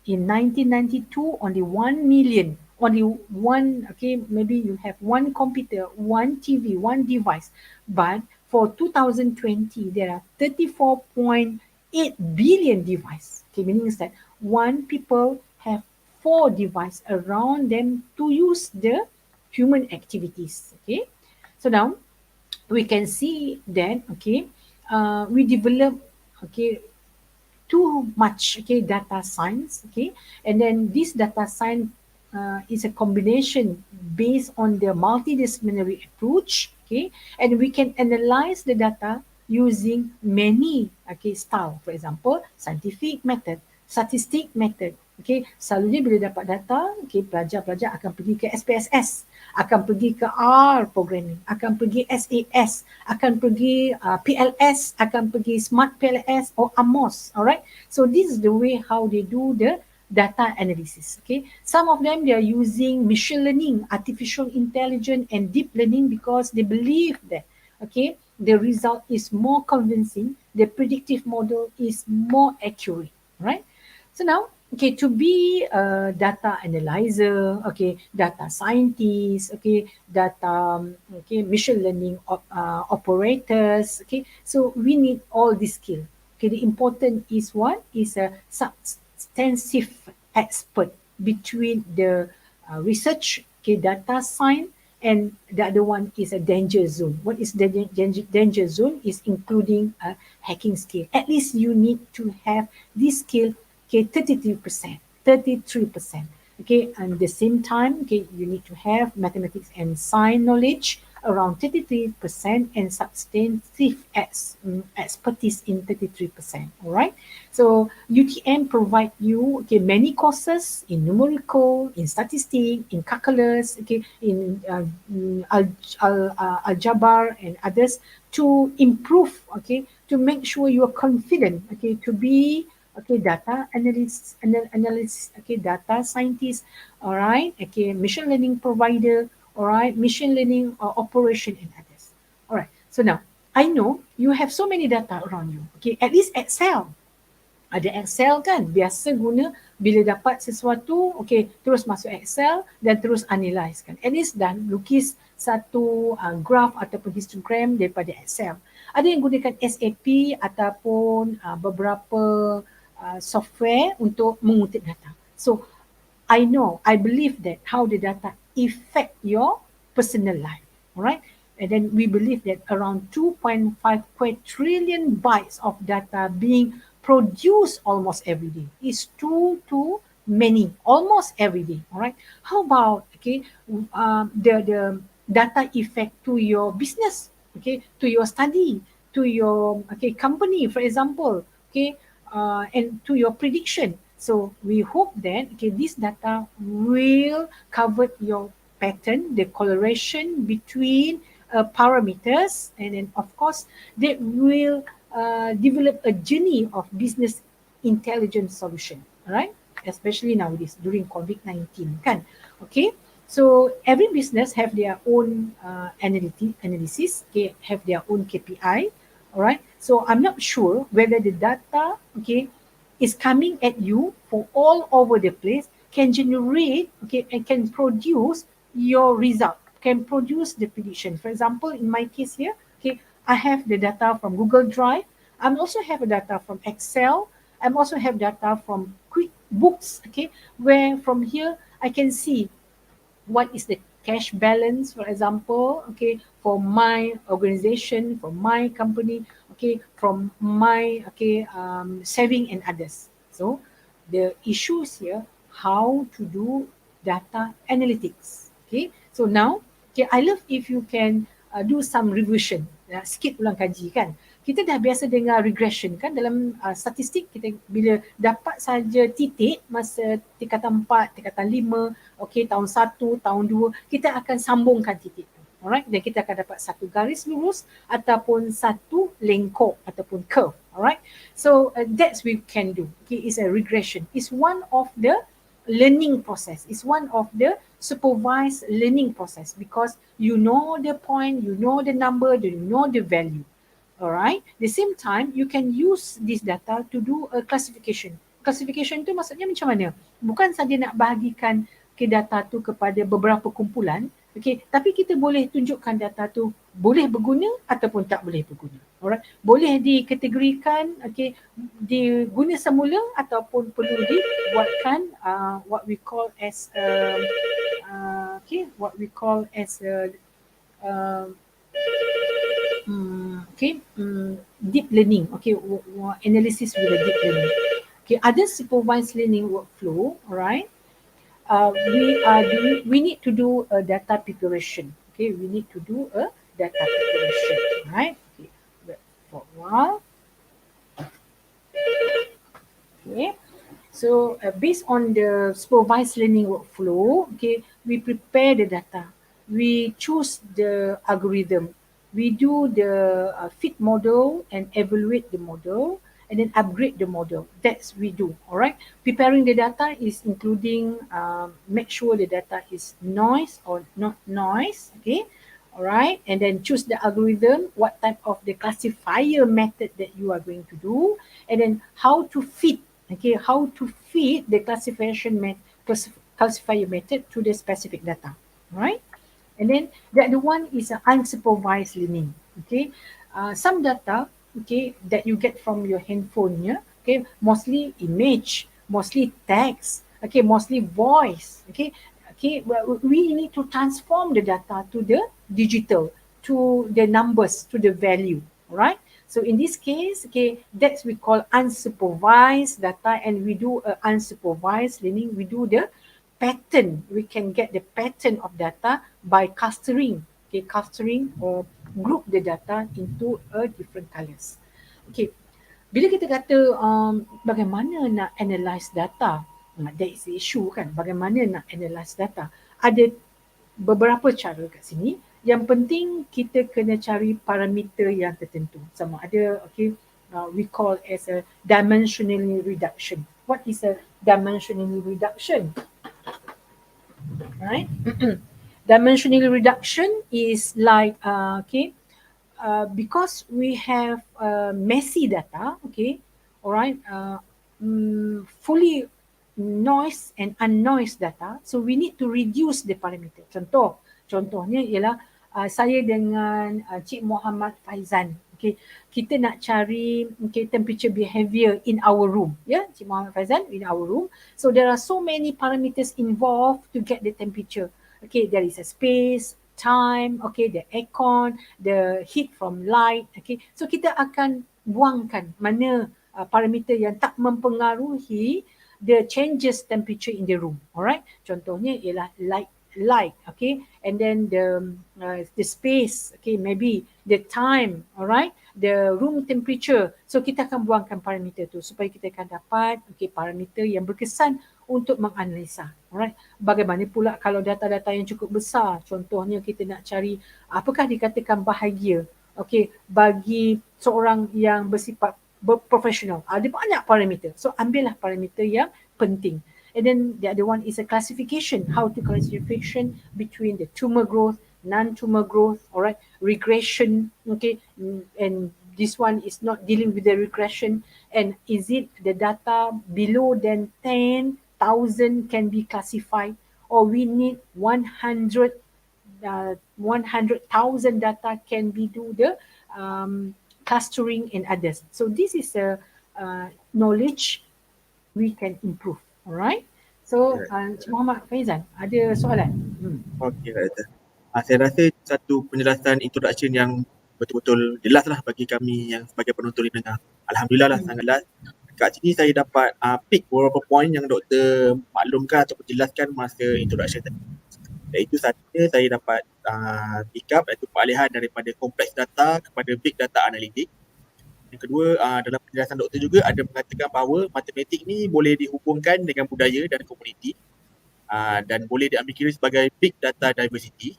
in 1992 only 1 million, only one, maybe you have one computer, one TV, one device, but for 2020 there are 34.8 billion device. Meaning that one people have 4 device around them to use the human activities. So now we can see that we develop too much data science, and then this data science is a combination based on the multidisciplinary approach, and we can analyze the data using many style. For example, scientific method, statistic method. Selalunya bila dapat data, pelajar-pelajar akan pergi ke SPSS, akan pergi ke R programming, akan pergi SAS, akan pergi PLS, akan pergi Smart PLS or AMOS. Alright, so this is the way how they do the data analysis. Some of them they are using machine learning, artificial intelligence, and deep learning because they believe that the result is more convincing, the predictive model is more accurate. Right? So now, to be a data analyzer, data scientist, data, machine learning operators, so we need all these skills. The important is what is a substantive expert between the research, data science, and the other one is a danger zone. What is the danger zone? Is including a hacking skill. At least you need to have this skill 33%. And at the same time, you need to have mathematics and science knowledge around 33% and substantive expertise in 33%. All right. So UTM provide you many courses in numerical, in statistics, in calculus, in algebra and others to improve, to make sure you are confident, to be data analyst, data scientist, all right, machine learning provider, alright, machine learning operation and others. Alright, so now I know you have so many data around you. Okay, at least Excel. Ada Excel kan, biasa guna bila dapat sesuatu, okay, terus masuk Excel dan terus analyse kan. At least dah lukis satu graph ataupun histogram daripada Excel. Ada yang gunakan SAP ataupun beberapa software untuk mengutip data. So, I know, I believe that how the data affect your personal life, alright? And then we believe that around 2.5 quadrillion bytes of data being produced almost every day. It's too many, almost every day, alright? How about, okay, the data effect to your business, okay, to your study, to your, okay, company, for example, okay, and to your prediction. So we hope that, okay, this data will cover your pattern, the correlation between parameters, and then of course they will develop a journey of business intelligence solution, right? Especially nowadays during COVID-19 kan. Okay, so every business have their own analysis, okay, have their own KPI, all right? So I'm not sure whether the data, okay, is coming at you for all over the place, can generate, okay, and can produce your result, can produce the prediction. For example, in my case here, okay, I have the data from Google Drive. I also have a data from Excel. I also have data from QuickBooks, okay, where from here I can see what is the cash balance, for example, okay, for my organization, for my company, okay, from my, okay, saving and others. So the issues here, how to do data analytics, okay. So now, okay, I love if you can do some revision, sikit ulang kaji kan. Kita dah biasa dengar regression kan dalam statistik. Kita bila dapat saja titik masa tingkatan 4, tingkatan 5, okay, tahun 1, tahun 2, kita akan sambungkan titik tu. Alright, dan kita akan dapat satu garis lurus ataupun satu lengkok ataupun curve. Alright, so that's we can do. Okay, it's a regression. It's one of the learning process. It's one of the supervised learning process because you know the point, you know the number, you know the value. Alright, the same time you can use this data to do a classification. Classification tu maksudnya macam mana? Bukan saja nak bahagikan ke data tu kepada beberapa kumpulan, okay, tapi kita boleh tunjukkan data tu boleh berguna ataupun tak boleh berguna. Alright, boleh dikategorikan, okay, diguna semula ataupun perlu dibuatkan what we call as deep learning, okay, analysis with a deep learning. Okay, other supervised learning workflow, alright, we need to do a data preparation. Okay, we need to do a data preparation, right? Okay, wait for a while. Okay, so based on the supervised learning workflow, okay, we prepare the data, we choose the algorithm, we do the fit model and evaluate the model, and then upgrade the model. That's we do, all right? Preparing the data is including make sure the data is noise or not noise, okay? All right, and then choose the algorithm, what type of the classifier method that you are going to do, and then how to fit, okay, how to fit the classifier method to the specific data, right? And then the other one is unsupervised learning. Okay, some data, okay, that you get from your handphone, yeah, okay, mostly image, mostly text, okay, mostly voice, okay, we need to transform the data to the digital, to the numbers, to the value, right? So in this case, okay, that's we call unsupervised data, and we do unsupervised learning. We do the pattern. We can get the pattern of data by clustering, okay, clustering or group the data into a different colors. Okay, bila kita kata bagaimana nak analyze data, that is the issue kan, bagaimana nak analyze data. Ada beberapa cara kat sini. Yang penting kita kena cari parameter yang tertentu. Sama ada, okay, we call as a dimensionally reduction. What is a dimensionally reduction? Right? Dimensional reduction is like because we have messy data, okay, alright, fully noise and unnoised data, so we need to reduce the parameter. Contohnya ialah saya dengan Cik Muhammad Faizan, okay, kita nak cari temperature behavior in our room, Cik Muhammad Faizan in our room. So there are so many parameters involved to get the temperature. Okay, there is a space, time, okay, the aircon, the heat from light, okay. So kita akan buangkan mana parameter yang tak mempengaruhi the changes temperature in the room, alright. Contohnya ialah light, okay, and then the space, okay, maybe the time, alright, the room temperature. So kita akan buangkan parameter tu supaya kita akan dapat parameter yang berkesan untuk menganalisa, alright. Bagaimana pula kalau data-data yang cukup besar, contohnya kita nak cari apakah dikatakan bahagia, okay, bagi seorang yang bersifat profesional. Ada banyak parameter. So ambillah parameter yang penting. And then the other one is a classification, how to classification between the tumor growth, non-tumor growth, alright, regression, okay, and this one is not dealing with the regression, and is it the data below than 10,000 can be classified, or we need 100,000 data can be do the clustering and others. So this is a knowledge we can improve. Alright. So Cik Muhammad Faizan, ada soalan? Okey, Doktor. Saya rasa satu penjelasan introduction yang betul-betul jelas lah bagi kami yang sebagai penonton dengar. Alhamdulillah lah, sangat jelas. Kat sini saya dapat pick beberapa poin yang Doktor maklumkan atau jelaskan masa introduction tadi. Iaitu satunya saya dapat pick up iaitu peralihan daripada kompleks data kepada big data analytics. Yang kedua, dalam penjelasan doktor juga ada mengatakan bahawa matematik ni boleh dihubungkan dengan budaya dan komuniti dan boleh diambil kira sebagai big data diversity.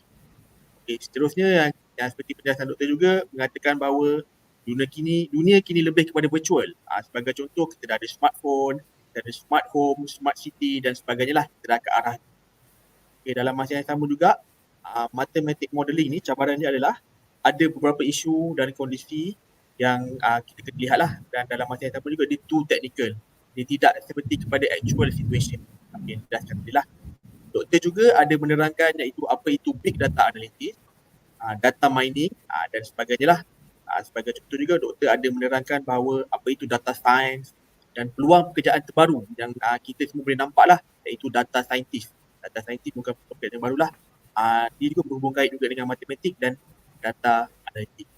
Okay, seterusnya yang seperti penjelasan doktor juga mengatakan bahawa dunia kini lebih kepada virtual. Sebagai contoh, kita dah ada smartphone, kita ada smart home, smart city dan sebagainya lah, kita dah ke arah. Okay, dalam masa yang sama juga, matematik modeling ni cabarannya adalah ada beberapa isu dan kondisi yang kita kena lihat lah, dan dalam masa yang sama juga dia too technical. Dia tidak seperti kepada actual situation. Okay, jelaskan tadi lah. Doktor juga ada menerangkan iaitu apa itu big data analysis, data mining dan sebagainya lah. Sebagai contoh juga doktor ada menerangkan bahawa apa itu data science dan peluang pekerjaan terbaru yang kita semua boleh nampak lah, iaitu data scientist. Data scientist bukan pekerjaan yang barulah. Dia juga berhubung kait juga dengan matematik dan data analytics.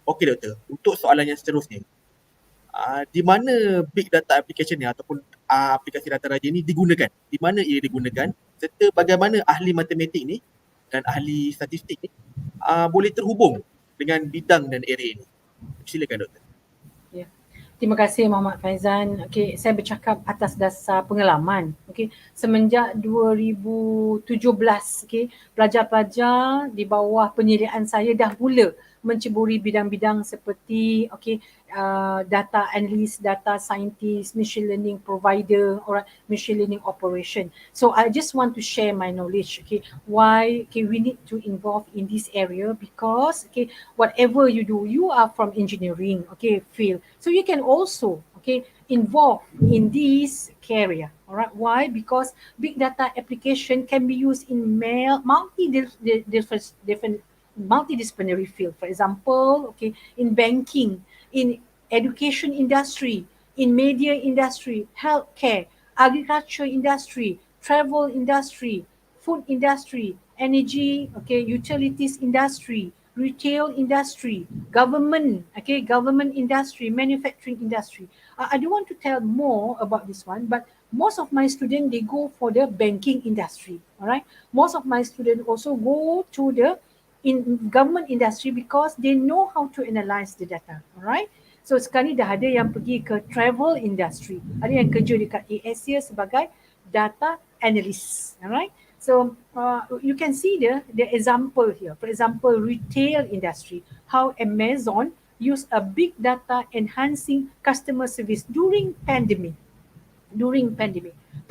Okey doktor, untuk soalan yang seterusnya, di mana big data application ni ataupun aplikasi data raja ni digunakan? Di mana ia digunakan? Serta bagaimana ahli matematik ni dan ahli statistik ni boleh terhubung dengan bidang dan area ini? Silakan doktor. Ya. Terima kasih Muhammad Faizan. Okey, saya bercakap atas dasar pengalaman. Okey, semenjak 2017, okey, pelajar-pelajar di bawah penyelidikan saya dah mula menceburi bidang-bidang seperti data analyst, data scientist, machine learning provider, or machine learning operation. So I just want to share my knowledge. Okay, why we need to involve in this area, because whatever you do, you are from engineering field, so you can also involved in this career. Alright, why? Because big data application can be used in multidisciplinary field. For example, in banking, in education industry, in media industry, healthcare, agriculture industry, travel industry, food industry, energy, utilities industry, retail industry, government industry, manufacturing industry. I don't want to tell more about this one, but most of my students, they go for the banking industry. All right, most of my students also go to the government industry because they know how to analyze the data. All right. So sekarang ni dah ada yang pergi ke travel industry, ada yang kerja dekat ASIA sebagai data analyst. All right. So you can see the example here. For example, retail industry, how Amazon use a big data enhancing customer service during pandemic.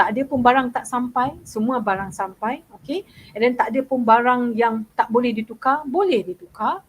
tak ada pun barang tak sampai, semua barang sampai, okay. And then tak ada pun barang yang tak boleh ditukar,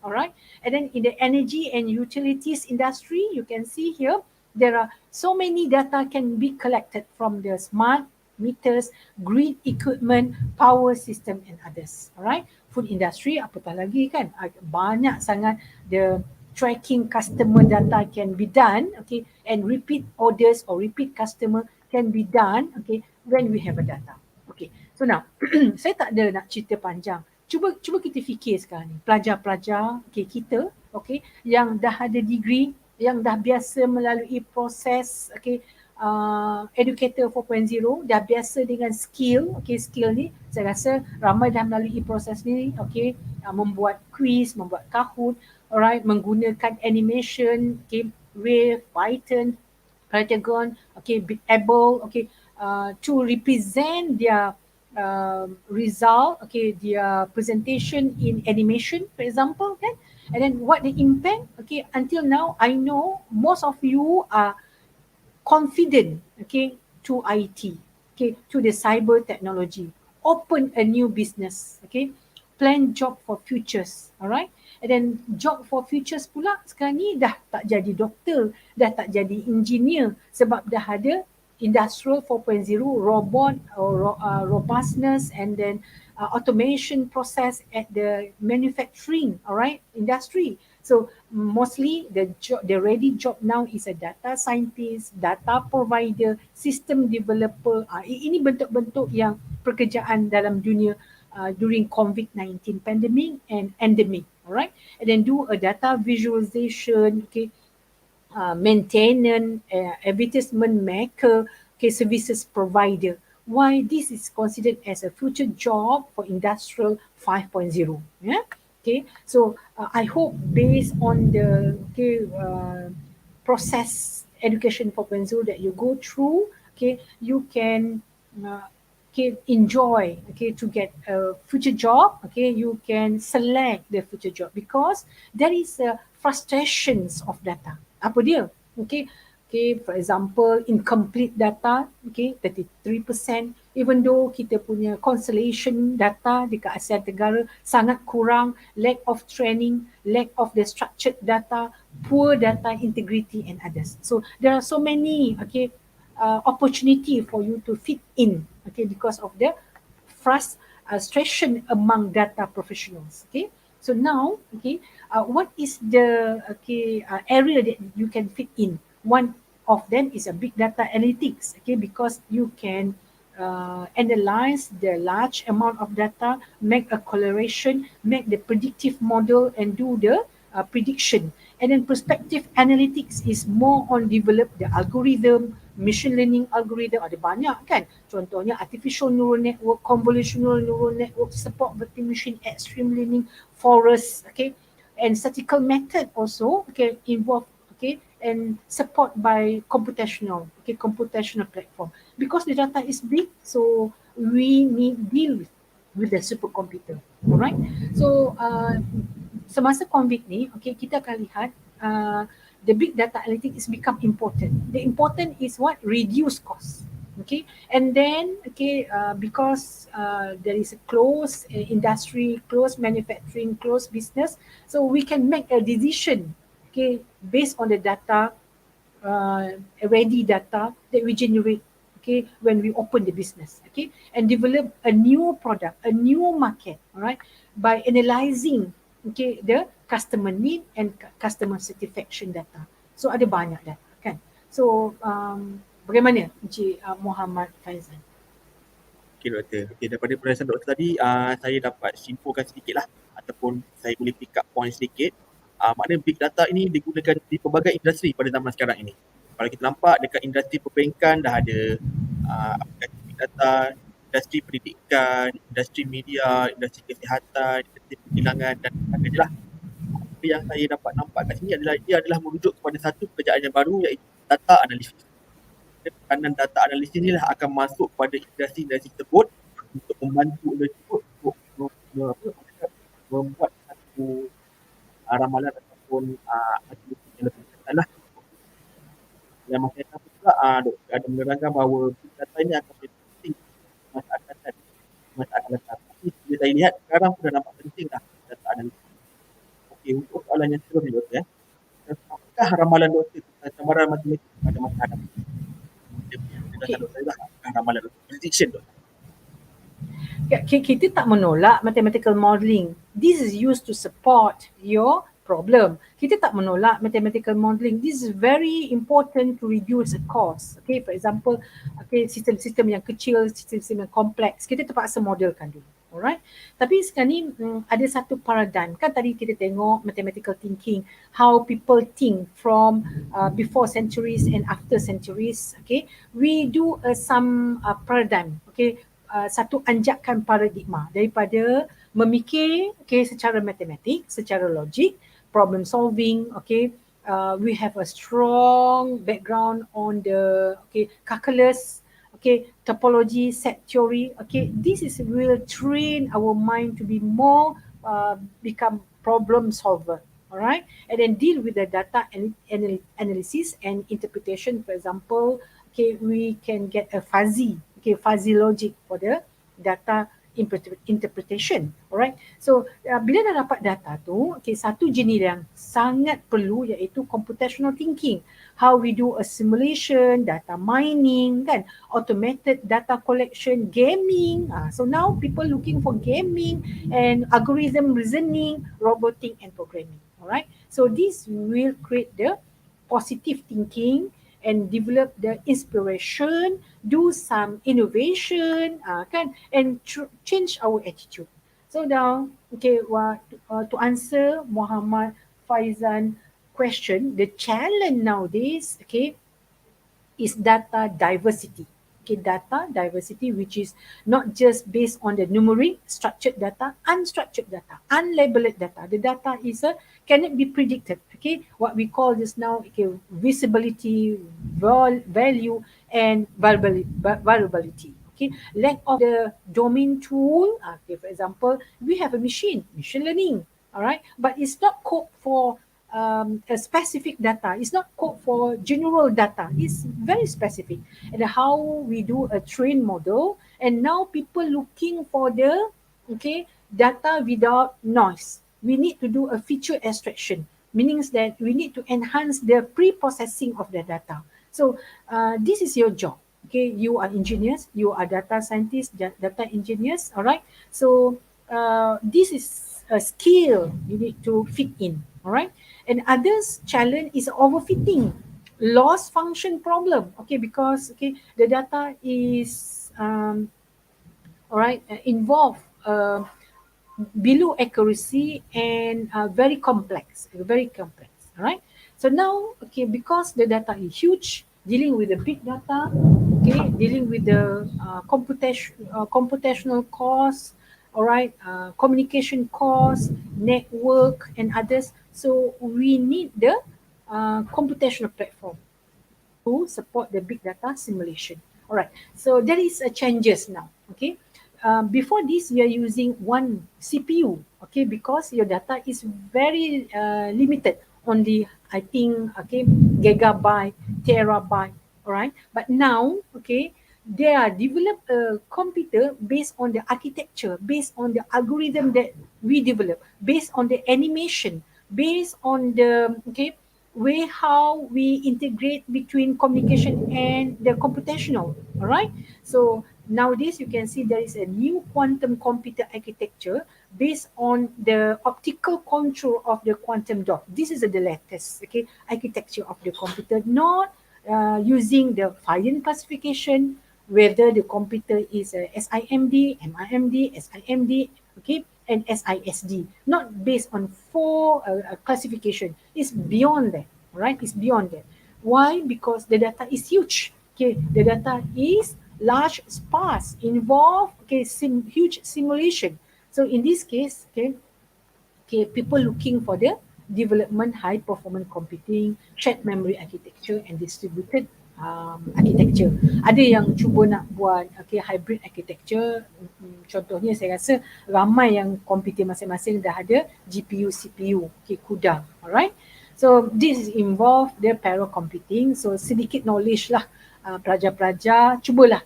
alright. And then in the energy and utilities industry, you can see here, there are so many data can be collected from the smart meters, grid equipment, power system and others, alright. Food industry, apatah lagi kan, banyak sangat the tracking customer data can be done, okay, and repeat orders or repeat customer can be done, okay, when we have a data. Okay, so now saya tak ada nak cerita panjang. Cuba kita fikir sekarang ni, pelajar-pelajar okay, kita, okay, yang dah ada degree, yang dah biasa melalui proses, okay, educator 4.0, dah biasa dengan skill, okay, skill ni saya rasa ramai dah melalui proses ni, okay, membuat quiz, membuat Kahoot, alright, menggunakan animation, okay, Wave, Python, Pentagon, okay, able, okay, to represent their result, okay, their presentation in animation, for example, kan? And then what the impact, okay, until now, I know most of you are confident, okay, to IT, okay, to the cyber technology, open a new business, okay, plan job for futures, alright. And then job for futures pula sekarang ni dah tak jadi doktor, dah tak jadi engineer sebab dah ada industrial 4.0, robot, robustness and then automation process at the manufacturing, alright, industry. So mostly the ready job now is a data scientist, data provider, system developer. Ini bentuk-bentuk yang pekerjaan dalam dunia during COVID-19 pandemic and endemic, alright. And then do a data visualization, okay, maintenance, advertisement maker, okay, services provider. Why this is considered as a future job for industrial 5.0. Yeah. Okay, so I hope based on the process education 4.0 that you go through, okay, you can enjoy, okay, to get a future job, okay, you can select the future job because there is a frustrations of data. Apa dia? Okay, for example, incomplete data, okay, 33%, even though kita punya constellation data dekat Asia Tenggara sangat kurang, lack of training, lack of the structured data, poor data integrity and others. So there are so many, okay, opportunity for you to fit in, okay, because of the frustration among data professionals, okay. So now, okay, what is the area that you can fit in? One of them is a big data analytics, okay, because you can analyze the large amount of data, make a correlation, make the predictive model and do the prediction. And then perspective analytics is more on develop the algorithm, machine learning algorithm, ada banyak kan. Contohnya artificial neural network, convolutional neural network, support vector machine, extreme learning, forest, okay. And statistical method also, okay, involve, okay, and support by computational platform. Because the data is big, so we need deal with the supercomputer, alright. So semasa COVID ni, okay, kita akan lihat the big data analytics is become important. The important is what? Reduce cost. Okay, and then okay, because there is a closed industry, closed manufacturing, closed business, so we can make a decision, okay, based on the data, ready data that we generate, okay, when we open the business, okay, and develop a new product, a new market, all right, by analyzing, okay, the customer need and customer satisfaction data. So ada banyak data kan. So bagaimana Encik Mohamad Faizan? Okey doktor. Okay, daripada penjelasan doktor tadi, saya dapat simpulkan sedikit lah ataupun saya boleh pick up point sedikit. Maknanya big data ini digunakan di pelbagai industri pada zaman sekarang ini. Kalau kita nampak dekat industri perbankan dah ada aplikasi big data, industri pendidikan, industri media, industri kesihatan, industri perkilangan dan sebagainya lah. Apa yang saya dapat nampak kat sini adalah ia adalah merujuk kepada satu pekerjaan yang baru iaitu data analisis. Peranan data analisis inilah akan masuk pada industri-industri tersebut untuk membantu industri tersebut untuk membuat satu ramalan ataupun aktiviti yang lebih ketat lah. Yang maksudnya pula doktor ada menerangkan bahawa big data ini akan saya lihat sekarang sudah nampak penting dah data analisis. Okey, untuk soalan yang seterusnya, apakah ramalan doktor tentang cabaran matematik pada masa hadapan? Dia punya penjelasan doktor lah, apakah ramalan doktor, prediction doktor. Kita tak menolak mathematical modelling. This is used to support your problem. Kita tak menolak mathematical modelling. This is very important to reduce the cost. Okay, for example, okay, sistem-sistem yang kecil, sistem-sistem yang kompleks, kita terpaksa modelkan dulu. Alright. Tapi sekarang ni ada satu paradigm. Kan tadi kita tengok mathematical thinking, how people think from before centuries and after centuries. Okay, we do some paradigm. Okay, satu anjakan paradigma daripada memikir secara matematik, secara logik, problem solving, we have a strong background on the calculus, topology, set theory, this is will train our mind to be more become problem solver. Alright, and then deal with the data analysis and interpretation. For example, we can get a fuzzy logic for the data interpretation. Alright, so bila dah dapat data tu, satu jenis yang sangat perlu iaitu computational thinking. How we do a simulation, data mining, kan, automated data collection, gaming. So now people looking for gaming and algorithm reasoning, robotic and programming. Alright, so this will create the positive thinking and develop the inspiration, do some innovation, kan, and change our attitude. So now, to answer Muhammad Faizan question, the challenge nowadays, is data diversity. Data diversity, which is not just based on the numeric, structured data, unstructured data, unlabeled data. The data is cannot be predicted. What we call this now, visibility, value, and variability. Lack of the domain tool. For example, we have a machine learning. All right, but it's not code for a specific data. It's not code for general data. It's very specific. And how we do a train model, and now people looking for the data without noise. We need to do a feature extraction, meaning that we need to enhance the pre-processing of the data. So this is your job. You are engineers, you are data scientists, data engineers. All right. So this is a skill you need to fit in. All right. And others challenge is overfitting, loss function problem. Because the data is involved below accuracy and very complex. All right. So now, because the data is huge, dealing with the big data, dealing with the computational costs, all right, communication costs, network, and others. So we need the computational platform to support the big data simulation. All right. So there is a changes now. Before this, we are using one CPU. Because your data is very limited. Only, I think, gigabyte, terabyte. All right. But now, they are develop a computer based on the architecture, based on the algorithm that we develop, based on the animation, based on the way how we integrate between communication and the computational. All right. So nowadays you can see there is a new quantum computer architecture based on the optical control of the quantum dot. This is the latest architecture of the computer, not using the Fahian classification, whether the computer is a SIMD, MIMD, SIMD, and SISD, not based on four classification. It's beyond that, right? It's beyond that. Why? Because the data is huge. The data is large, sparse, involve huge simulation. So in this case, people looking for the development high performance computing, shared memory architecture, and distributed architecture. Ada yang cuba nak buat hybrid architecture. Contohnya saya rasa ramai yang komputer masing-masing dah ada GPU, CPU, CUDA. Alright. So this involve the parallel computing. So sedikit knowledge lah pelajar-pelajar cubalah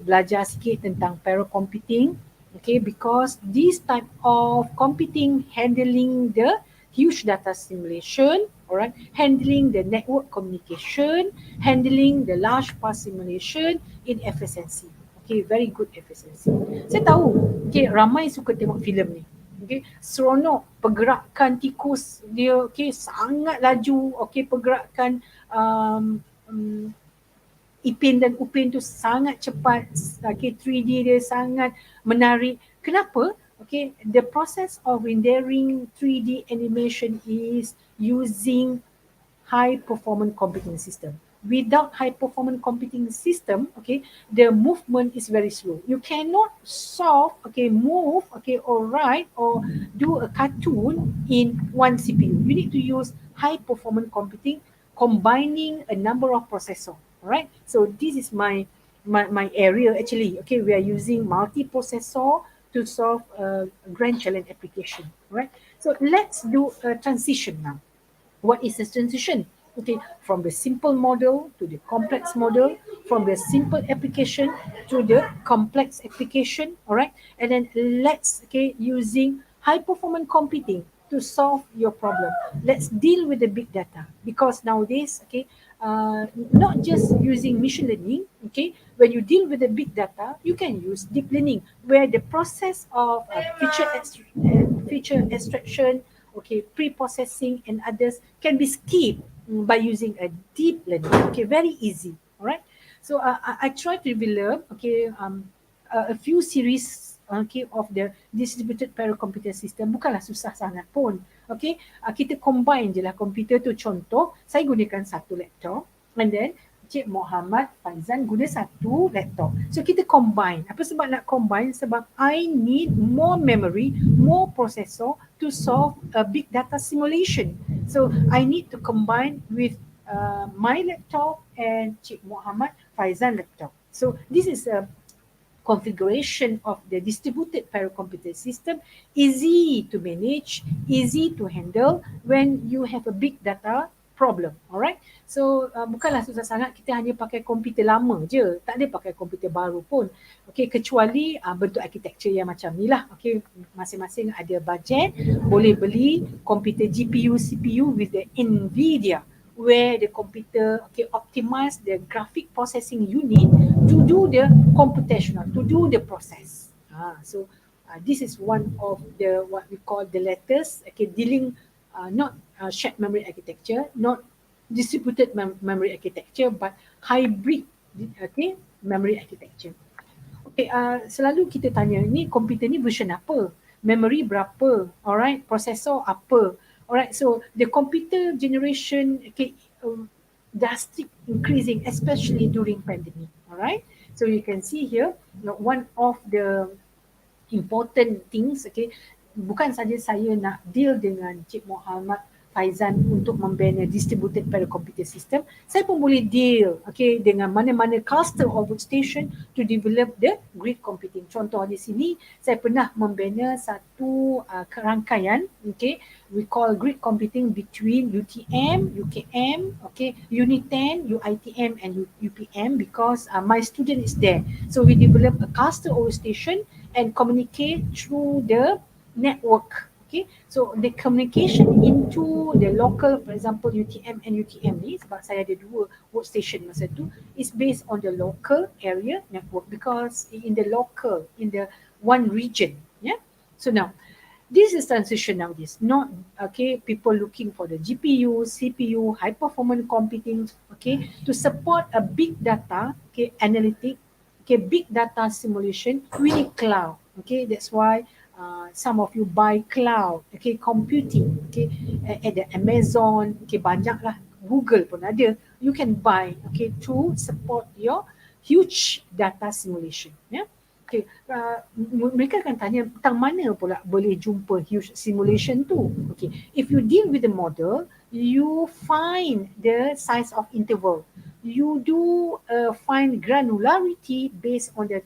belajar sikit tentang parallel computing. Okay, because this type of computing handling the huge data simulation, all right, handling the network communication, handling the large path simulation in efficiency. Okay, very good efficiency. Saya tahu, okay, ramai suka tengok filem ni. Okay, seronok pergerakan tikus dia, okay, sangat laju, okay, pergerakan um, Ipin dan Upin tu sangat cepat, okay, 3D dia sangat menarik. Kenapa? Okay, the process of rendering 3D animation is using high performance computing system. Without high performance computing system, okay, the movement is very slow. You cannot solve, okay, move, okay, or write or do a cartoon in one CPU. You need to use high performance computing combining a number of processor. All right. So this is my area actually. Okay, we are using multi-processor to solve a grand challenge application. All right. So let's do a transition now. What is the transition? Okay, from the simple model to the complex model, from the simple application to the complex application, all right? And then let's, okay, using high performance computing to solve your problem. Let's deal with the big data because nowadays, okay, not just using machine learning, okay, when you deal with the big data, you can use deep learning where the process of feature extraction, okay, pre-processing and others can be skipped by using a deep learning. Okay, very easy. All right. So I try to develop, okay, a few series, okay, of the distributed paracomputer system. Bukanlah susah sangat pun. Okay, kita combine je lah komputer tu. Contoh, saya gunakan satu laptop and then Cik Mohamad Faizan guna satu laptop. So kita combine. Apa sebab nak combine? Sebab I need more memory, more processor to solve a big data simulation. So I need to combine with my laptop and Cik Mohamad Faizan laptop. So this is a configuration of the distributed paracomputer system, easy to manage, easy to handle when you have a big data problem. Alright, so bukanlah susah sangat, kita hanya pakai komputer lama je, tak ada pakai komputer baru pun. Okay, kecuali bentuk architecture yang macam ni lah. Okay, masing-masing ada budget, boleh beli komputer GPU, CPU with the NVIDIA, where the computer, okay, optimize the graphic processing unit to do the computational, to do the process. So this is one of the what we call the latest, okay, dealing not shared memory architecture, not distributed memory architecture, but hybrid, okay, memory architecture. Okay, selalu kita tanya, ni komputer ni version apa? Memory berapa? Alright, processor apa? Alright, so the computer generation, okay, drastic increasing, especially during pandemic. Alright, so you can see here, one of the important things, okay, bukan saja saya nak deal dengan Cik Mohamad Faizan untuk membina distributed paracomputer system, saya pun boleh deal, okay, dengan mana-mana cluster of workstation to develop the grid computing. Contoh di sini, saya pernah membina satu kerangkaian, okay, we call grid computing between UTM, UKM, okay, Uniten, UITM and UPM because my student is there. So we develop a cluster of workstation and communicate through the network. Okay, so the communication into the local, for example, UTM and UTM ni, sebab saya ada dua workstation masa tu, is based on the local area network because in the local, in the one region. Yeah. So now, this is transition nowadays, not, okay, people looking for the GPU, CPU, high performance computing, okay, to support a big data, okay, analytic, okay, big data simulation, we need cloud. Okay, that's why some of you buy cloud, okay, computing, okay, at the Amazon, okay, banyak lah, Google pun ada. You can buy, okay, to support your huge data simulation. Yeah. Okay, mereka akan tanya tentang mana pula boleh jumpa huge simulation tu. Okay, if you deal with the model, you find the size of interval. You do find granularity based on the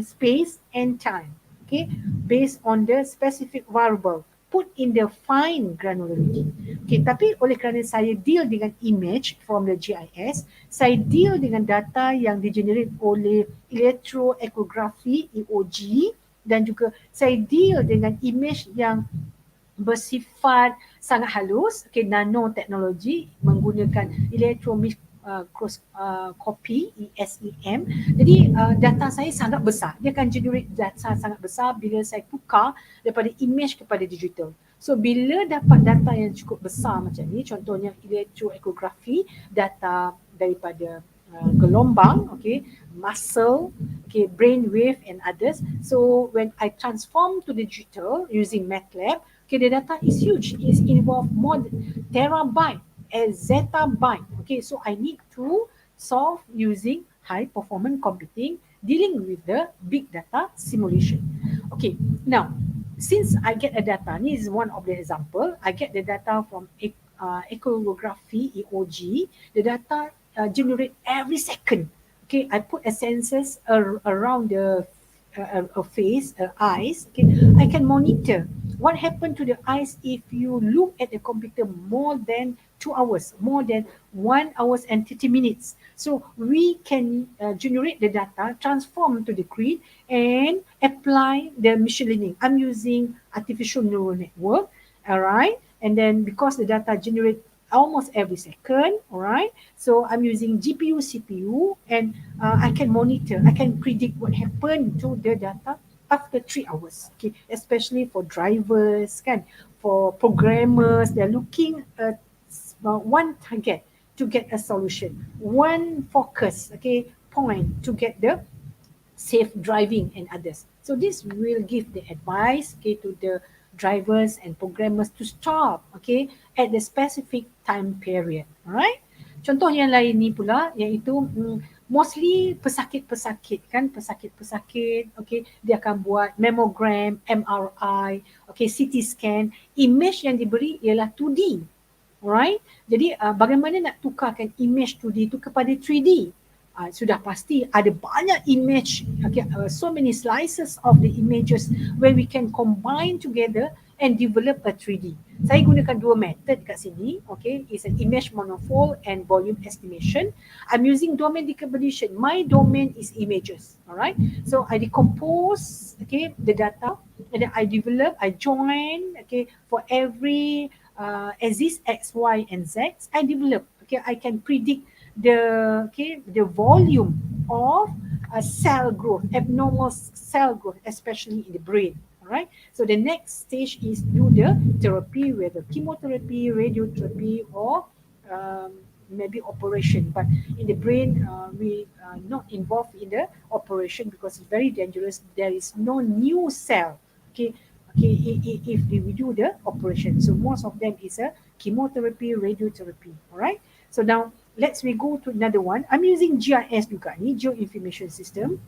space and time. Okay, based on the specific variable, put in the fine granularity. Okay, tapi oleh kerana saya deal dengan image from the GIS, saya deal dengan data yang digenerate oleh electroechography, EOG, dan juga saya deal dengan image yang bersifat sangat halus, nanoteknologi menggunakan electromicroscopy ESEM. Jadi data saya sangat besar. Dia akan generate data sangat besar bila saya tukar daripada image kepada digital. So bila dapat data yang cukup besar macam ni, contohnya elektroekografi, data daripada gelombang, muscle, brain wave and others. So when I transform to digital using MATLAB, the data is huge. It involve more terabyte and zettabyte. So I need to solve using high performance computing dealing with the big data simulation. Now since I get a data, this is one of the example. I get the data from echography, EOG. The data generate every second. I put a sensors around the face, eyes. I can monitor what happened to the eyes if you look at the computer more than 2 hours, more than 1 hour and 30 minutes. So we can generate the data, transform to the grid, and apply the machine learning. I'm using artificial neural network, all right? And then because the data generate almost every second, all right? So I'm using GPU, CPU, and I can monitor, I can predict what happened to the data after 3 hours, especially for drivers, for programmers, they're looking at one target to get a solution, one focus, point to get the safe driving and others. So this will give the advice to the drivers and programmers to stop at the specific time period. Alright? Contoh yang lain ni pula iaitu mostly pesakit-pesakit pesakit-pesakit dia akan buat mammogram, MRI, CT scan, image yang diberi ialah 2D. Alright? Jadi bagaimana nak tukarkan image 2D itu kepada 3D? Sudah pasti ada banyak image, so many slices of the images where we can combine together and develop a 3D. Saya gunakan dua method kat sini, it's an image monofold and volume estimation. I'm using domain decomposition. My domain is images, alright? So I decompose, the data, and then I develop, I join, for every axis X, Y, and Z, I develop, I can predict the volume of cell growth, abnormal cell growth, especially in the brain. Alright, so the next stage is do the therapy, whether chemotherapy, radiotherapy, or maybe operation. But in the brain, we are not involved in the operation because it's very dangerous. There is no new cell. If we do the operation, so most of them is a chemotherapy, radiotherapy. Alright, so now let's go to another one. I'm using GIS juga ni, Geo Information System.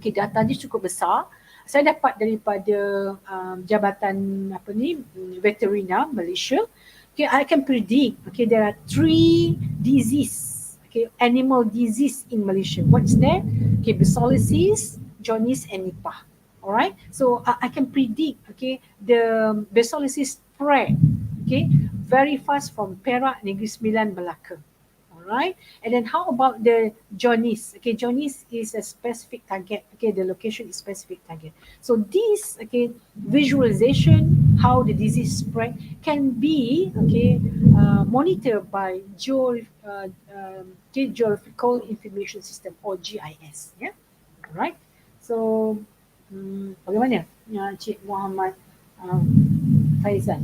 Data ni cukup besar. Saya dapat daripada Jabatan Veterina Malaysia. I can predict. There are 3 disease, animal disease in Malaysia. What's there? Basilosis, jaundice, and Nipah. Alright, so I can predict. The basilosis spread. Very fast from Perak, Negeri Sembilan, Melaka. Right? And then how about the jaundice? Jaundice is a specific target. The location is specific target. So this visualization, how the disease spread, can be monitored by Geographical Information System or GIS. Yeah, right. So bagaimana, Cik Muhammad Fahiezan?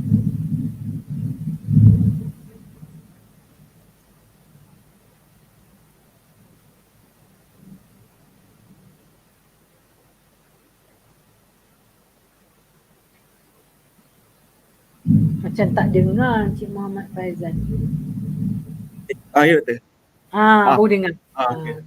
Macam tak dengar Cik Muhammad Fahiezan. Ya betul. Baru dengar. Okay.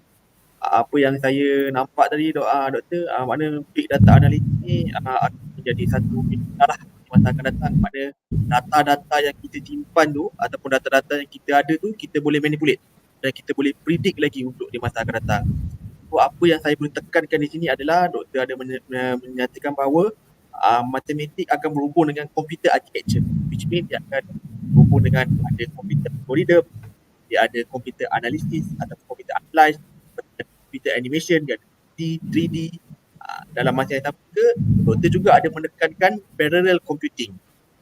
Apa yang saya nampak tadi doktor, makna big data analysis ni akan menjadi satu arah di masa akan datang. Makna data-data yang kita simpan tu ataupun data-data yang kita ada tu kita boleh manipulate dan kita boleh predict lagi untuk di masa akan datang. So apa yang saya boleh tekankan di sini adalah doktor ada menyatakan bahawa matematik akan berhubung dengan computer architecture, which means dia akan berhubung dengan ada computer algorithm, dia ada computer analysis atau computer analyze, computer animation, dia ada 3D. Dalam masa yang sama juga, doktor juga ada menekankan parallel computing,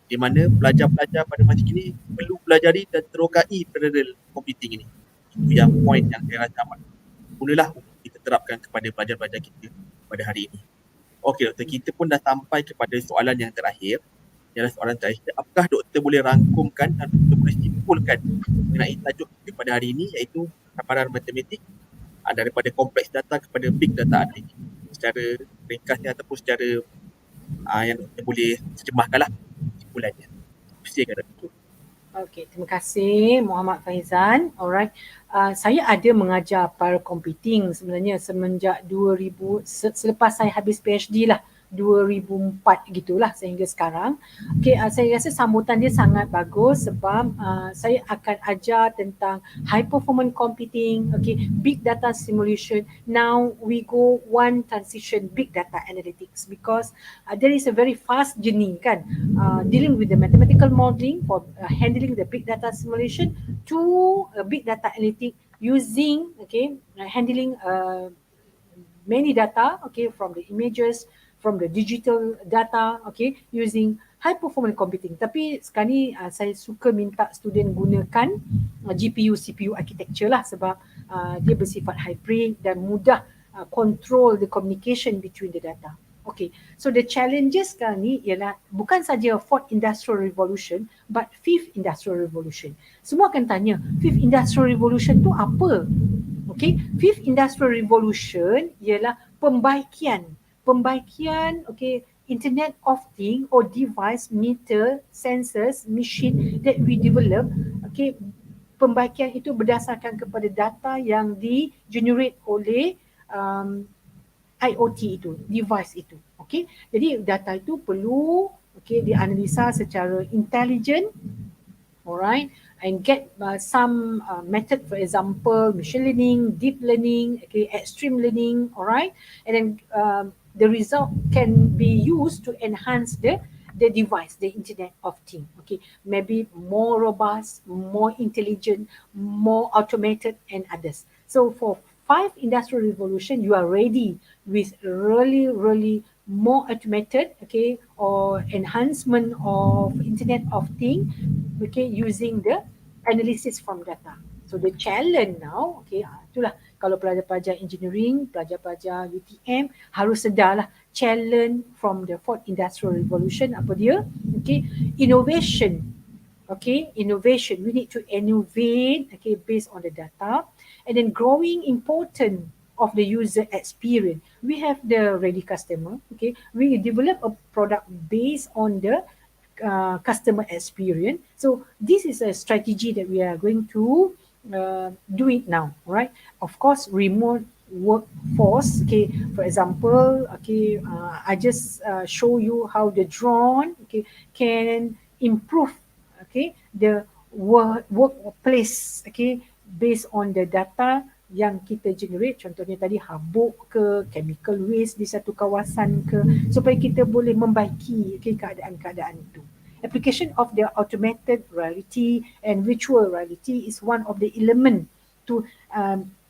di mana pelajar-pelajar pada masa kini perlu pelajari dan terokai parallel computing ini. Itu yang point yang saya rasa amat gunalah untuk kita terapkan kepada pelajar-pelajar kita pada hari ini. Okey doktor, kita pun dah sampai kepada soalan yang terakhir. Ialah soalan terakhir, apakah doktor boleh rangkumkan dan doktor boleh simpulkan mengenai tajuk kita pada hari ini, iaitu paparan matematik daripada kompleks data kepada big data analytics, secara ringkasnya ataupun secara yang doktor boleh terjemahkanlah simpulannya. Silakan doktor. Okey, terima kasih Muhammad Fahiezan. Alright. Saya ada mengajar para computing sebenarnya semenjak 2000, selepas saya habis PhD lah, 2004 gitulah sehingga sekarang. Okey, saya rasa sambutan dia sangat bagus sebab saya akan ajar tentang high performance computing, okay, big data simulation. Now we go one transition, big data analytics, because there is a very fast journey kan, dealing with the mathematical modeling for handling the big data simulation to big data analytics using, okay, handling many data, okay, from the images, from the digital data, okay, using high performance computing. Tapi sekarang ni saya suka minta student gunakan GPU, CPU architecture lah sebab dia bersifat hybrid dan mudah control the communication between the data. Okay, so the challenges sekarang ni ialah bukan saja fourth industrial revolution but fifth industrial revolution. Semua akan tanya, fifth industrial revolution tu apa? Okay, fifth industrial revolution ialah pembaikian, okay, Internet of Things or device, meter, sensors, machine that we develop, okay, pembaikian itu berdasarkan kepada data yang di-generate oleh IoT itu, device itu. Okay, jadi data itu perlu, okay, dianalisa secara intelligent, alright, and get some method, for example, machine learning, deep learning, okay, extreme learning, alright, and then the result can be used to enhance the device, the Internet of Things, okay, maybe more robust, more intelligent, more automated, and others. So for five industrial revolution, you are ready with really more automated, okay, or enhancement of Internet of Things, okay, using the analysis from data. So the challenge now, okay, itulah kalau pelajar-pelajar engineering, pelajar-pelajar UTM harus sedarlah challenge from the fourth industrial revolution apa dia? Okay, innovation. Okay, innovation. We need to innovate, okay, based on the data, and then growing important of the user experience. We have the ready customer. Okay, we develop a product based on the customer experience. So this is a strategy that we are going to do it now, right? Of course, remote workforce. Okay, for example, okay, I just show you how the drone, okay, can improve, okay, the workplace, okay, based on the data yang kita generate, contohnya tadi habuk ke, chemical waste di satu kawasan ke, supaya kita boleh membaiki, okay, keadaan-keadaan itu. Application of the augmented reality and virtual reality is one of the element to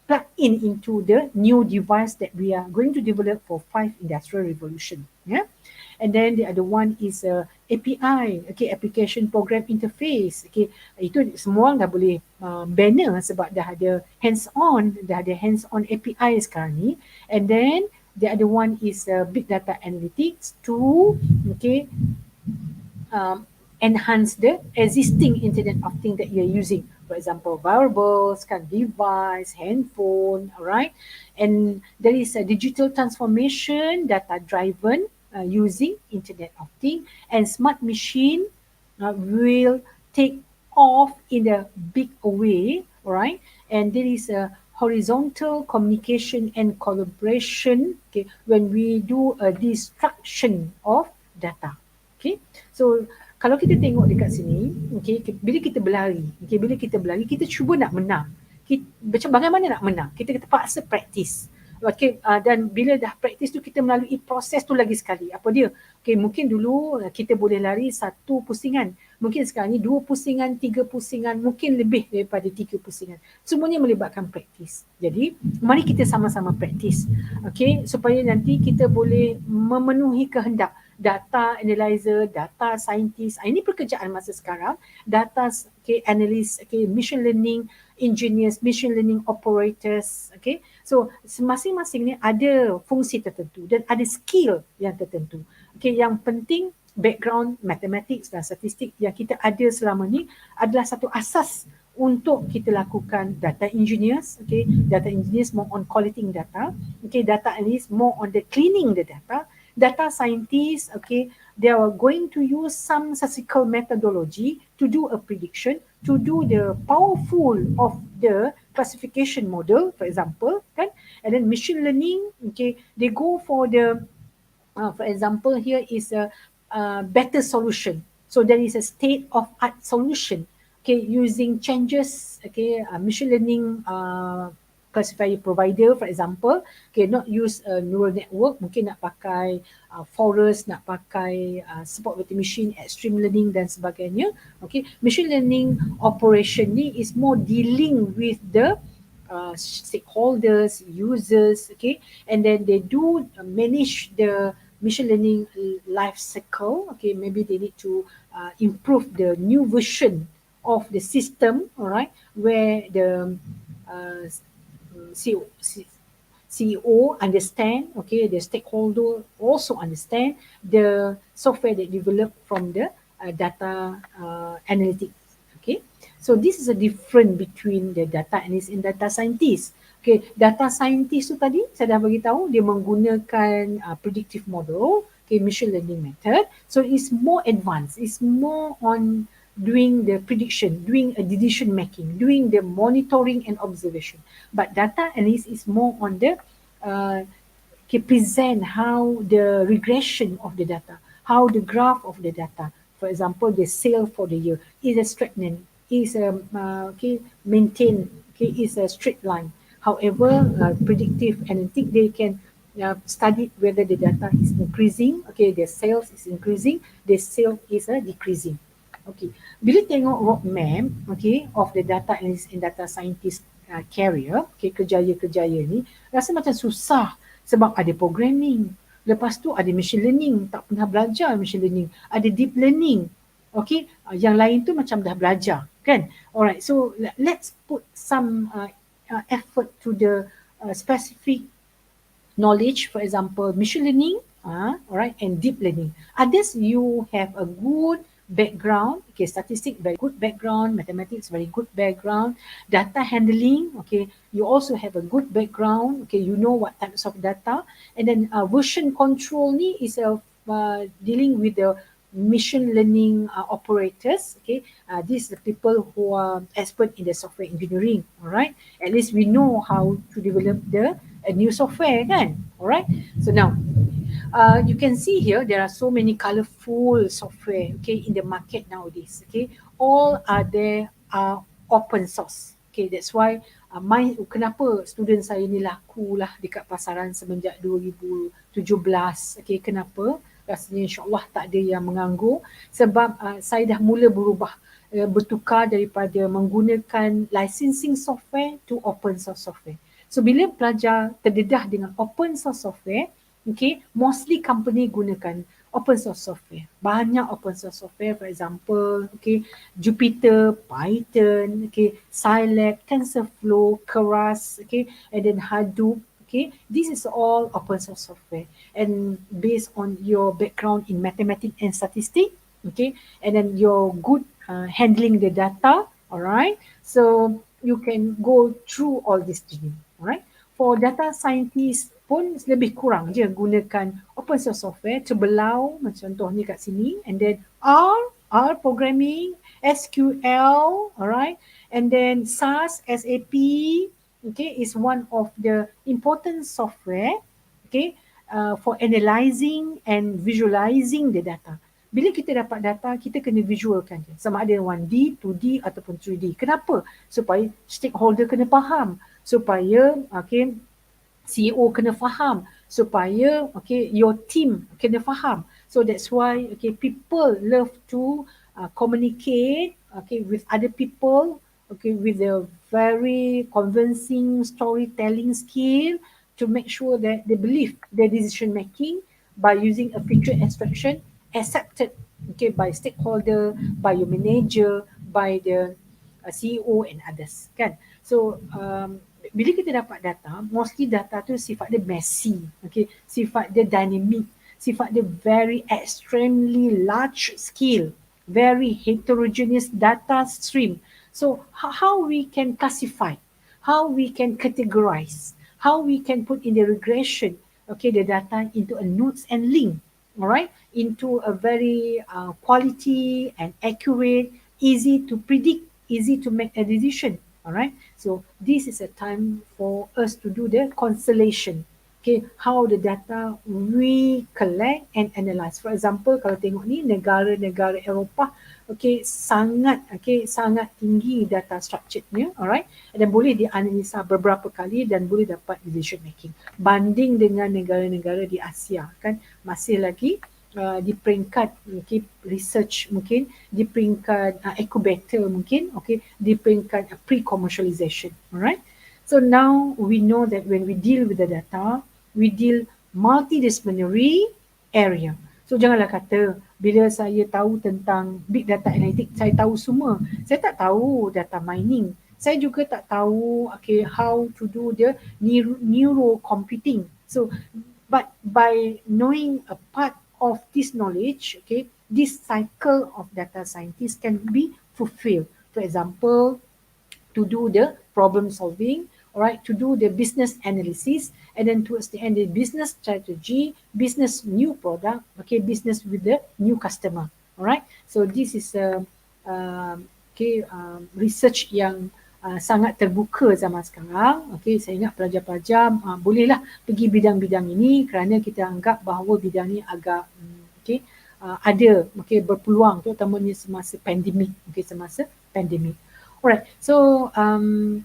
plug in into the new device that we are going to develop for five industrial revolution. Yeah. And then the other one is API, okay, application program interface. Okay, itu semua dah boleh banner sebab dah ada hands-on API sekarang ni. And then the other one is big data analytics to, okay, enhance the existing Internet of Things that you're using. For example, wearables, kan, device, handphone, alright. And there is a digital transformation, data driven, using Internet of Things, and smart machine will take off in a big way, right? And there is a horizontal communication and collaboration, okay, when we do a destruction of data. Okay, so kalau kita tengok dekat sini, okay, bila kita berlari, kita cuba nak menang. Macam bagaimana nak menang? Kita terpaksa practice. Okay, dan bila dah praktis tu kita melalui proses tu lagi sekali. Apa dia? Okay, mungkin dulu kita boleh lari satu pusingan. Mungkin sekarang ni 2 pusingan, 3 pusingan, mungkin lebih daripada 3 pusingan. Semuanya melibatkan praktis. Jadi, mari kita sama-sama praktis. Okay, supaya nanti kita boleh memenuhi kehendak data analyzer, data scientist. Ini pekerjaan masa sekarang. Data analyst, machine learning engineers, machine learning operators. Okay, so masing-masing ni ada fungsi tertentu dan ada skill yang tertentu. Okay, yang penting background matematik dan statistik yang kita ada selama ni adalah satu asas untuk kita lakukan data engineers. Okay, data engineers more on collecting data. Okay, data analysts more on the cleaning the data. Data scientists, okay, they are going to use some statistical methodology to do a prediction, to do the powerful of the classification model, for example, kan? And then machine learning, okay, they go for the, for example, here is a better solution. So there is a state of art solution, okay, using changes, okay, machine learning classifier provider, for example, okay, not use a neural network, mungkin nak pakai forest, nak pakai support vector machine, extreme learning dan sebagainya. Okay, machine learning operation ni is more dealing with the stakeholders, users, okay, and then they do manage the machine learning life cycle. Okay, maybe they need to improve the new version of the system, all right, where the CEO understand, okay, the stakeholder also understand the software that developed from the data analytics. Okay, so this is a difference between the data analyst and data scientist. Okay, data scientist tu tadi saya dah beritahu dia menggunakan predictive model, okay, machine learning method. So it's more advanced, it's more on doing the prediction, doing a decision making, doing the monitoring and observation. But data analyst is more on the present how the regression of the data, how the graph of the data. For example, the sale for the year is a stagnant, is a maintained, is a straight line. However, predictive analytics, they can study whether the data is increasing, okay, the sales is increasing, the sale is decreasing. Okay, bila tengok roadmap, okay, of the data analyst and data scientist career, okay, kerjaya-kerjaya ni, rasa macam susah sebab ada programming, lepas tu ada machine learning, tak pernah belajar machine learning, ada deep learning, okay, yang lain tu macam dah belajar, kan? Alright, so let's put some effort to the specific knowledge, for example, machine learning, alright, and deep learning. Others, you have a good background, okay, statistics, very good background, mathematics, very good background, data handling, okay, you also have a good background, okay, you know what types of data, and then version control ni is dealing with the machine learning operators, okay, these are the people who are expert in the software engineering, all right, at least we know how to develop a new software, kan, all right. So now you can see here there are so many colorful software, okay, in the market nowadays, okay, all are there are open source, okay, that's why kenapa student saya ni laku lah dekat pasaran semenjak 2017, okay, kenapa? Rasanya insyaAllah tak ada yang menganggur sebab saya dah mula berubah, bertukar daripada menggunakan licensing software to open source software. So bila pelajar terdedah dengan open source software, okay, mostly company gunakan open source software. Banyak open source software, for example, okay, Jupyter, Python, okay, Scilab, TensorFlow, Keras, okay, and then Hadoop. Okay, this is all open source software, and based on your background in mathematics and statistics, okay, and then you're good handling the data, all right, so you can go through all this journey, all right. For data scientist pun lebih kurang je gunakan open source software, terbelau macam contoh ni kat sini, and then R programming, SQL, all right, and then SAS, SAP, okay, is one of the important software, okay, for analyzing and visualizing the data. Bila kita dapat data, kita kena visualkan dia. Sama ada 1D, 2D ataupun 3D. Kenapa? Supaya stakeholder kena faham. Supaya, okay, CEO kena faham. Supaya, okay, your team kena faham. So that's why, okay, people love to communicate, okay, with other people, okay, with a very convincing storytelling skill to make sure that they believe their decision making by using a feature extraction accepted, okay, by stakeholder, by your manager, by the CEO and others, kan. So bila kita dapat data, mostly data tu sifat dia messy, okay, sifat dia dynamic, sifat dia very extremely large scale, very heterogeneous data stream. So how we can classify, how we can categorize, how we can put in the regression, okay, the data into a nodes and link, all right, into a very quality and accurate, easy to predict, easy to make a decision, all right. So this is a time for us to do the constellation, okay, how the data we collect and analyze. For example, kalau tengok ni negara-negara Eropah, okay, sangat tinggi data structure-nya, alright, dan boleh dianalisa beberapa kali dan boleh dapat decision making. Banding dengan negara-negara di Asia, kan, masih lagi di peringkat, okay, research mungkin, di peringkat incubator mungkin, okay, di peringkat pre-commercialization, alright. So now we know that when we deal with the data, we deal multidisciplinary area. So janganlah kata bila saya tahu tentang big data analytics, saya tahu semua. Saya tak tahu data mining. Saya juga tak tahu, okay, how to do the neuro computing. So but by knowing a part of this knowledge, okay, this cycle of data scientists can be fulfilled. For example, to do the problem solving, all right, to do the business analysis, and then towards the end, the business strategy, business new product, okay, business with the new customer, all right. So this is a research yang sangat terbuka zaman sekarang. Okay, saya ingat pelajar-pelajar bolehlah pergi bidang-bidang ini kerana kita anggap bahawa bidang ini agak ada, okay, berpeluang, terutamanya semasa pandemik, okay, semasa pandemik. Alright, so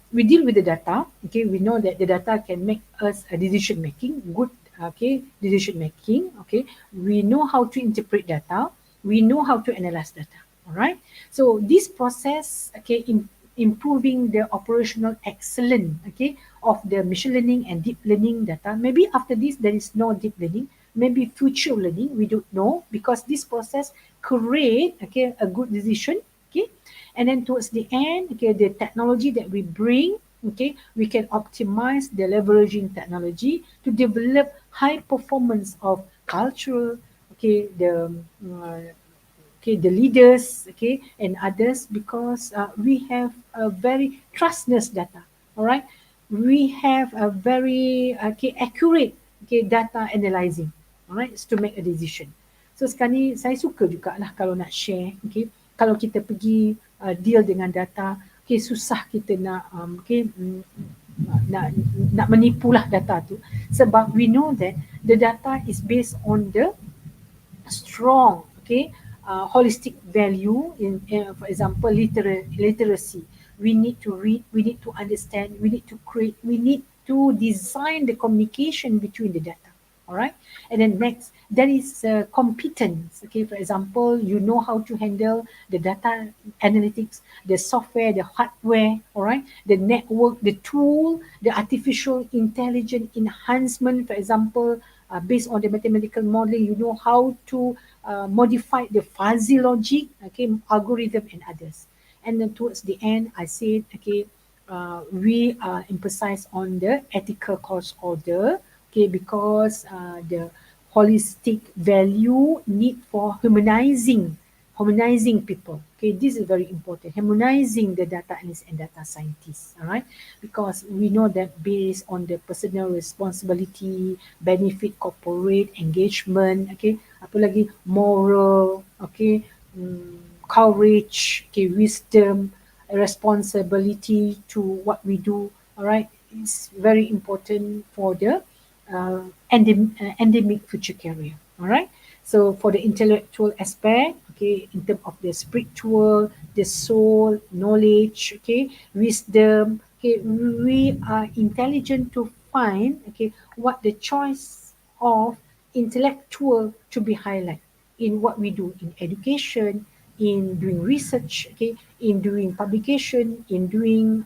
we deal with the data. Okay, we know that the data can make us a decision making, good, okay, decision making. Okay, we know how to interpret data. We know how to analyze data. Alright, so this process, okay, improving the operational excellence, okay, of the machine learning and deep learning data. Maybe after this there is no deep learning. Maybe future learning. We don't know because this process create, okay, a good decision. Okay. And then towards the end, okay, the technology that we bring, okay, we can optimize the leveraging technology to develop high performance of culture, okay, the leaders, okay, and others, because we have a very trustless data, all right. We have a very accurate, okay, data analyzing, all right, to make a decision. So sekarang ni saya suka jugalah kalau nak share, okay. Kalau kita pergi deal dengan data, okay, susah kita nak nak menipulah data tu, sebab we know that the data is based on the strong, okay, holistic value in for example literacy. We need to read, we need to understand, we need to create, we need to design the communication between the data. All right, and then next, there is competence. Okay, for example, you know how to handle the data analytics, the software, the hardware. All right, the network, the tool, the artificial intelligence enhancement. For example, based on the mathematical modeling, you know how to modify the fuzzy logic, okay, algorithm and others. And then towards the end, I said, okay, we emphasize on the ethical course order. Okay, because the holistic value need for humanizing people. Okay, this is very important. Humanizing the data analysts and data scientists. All right, because we know that based on the personal responsibility, benefit corporate engagement. Okay, apa lagi, moral. Okay, courage. Okay, wisdom, responsibility to what we do. All right, it's very important for the endemic future career. All right. So for the intellectual aspect, okay, in terms of the spiritual, the soul, knowledge, okay, wisdom, okay, we are intelligent to find, okay, what the choice of intellectual to be highlighted in what we do in education, in doing research, okay, in doing publication, in doing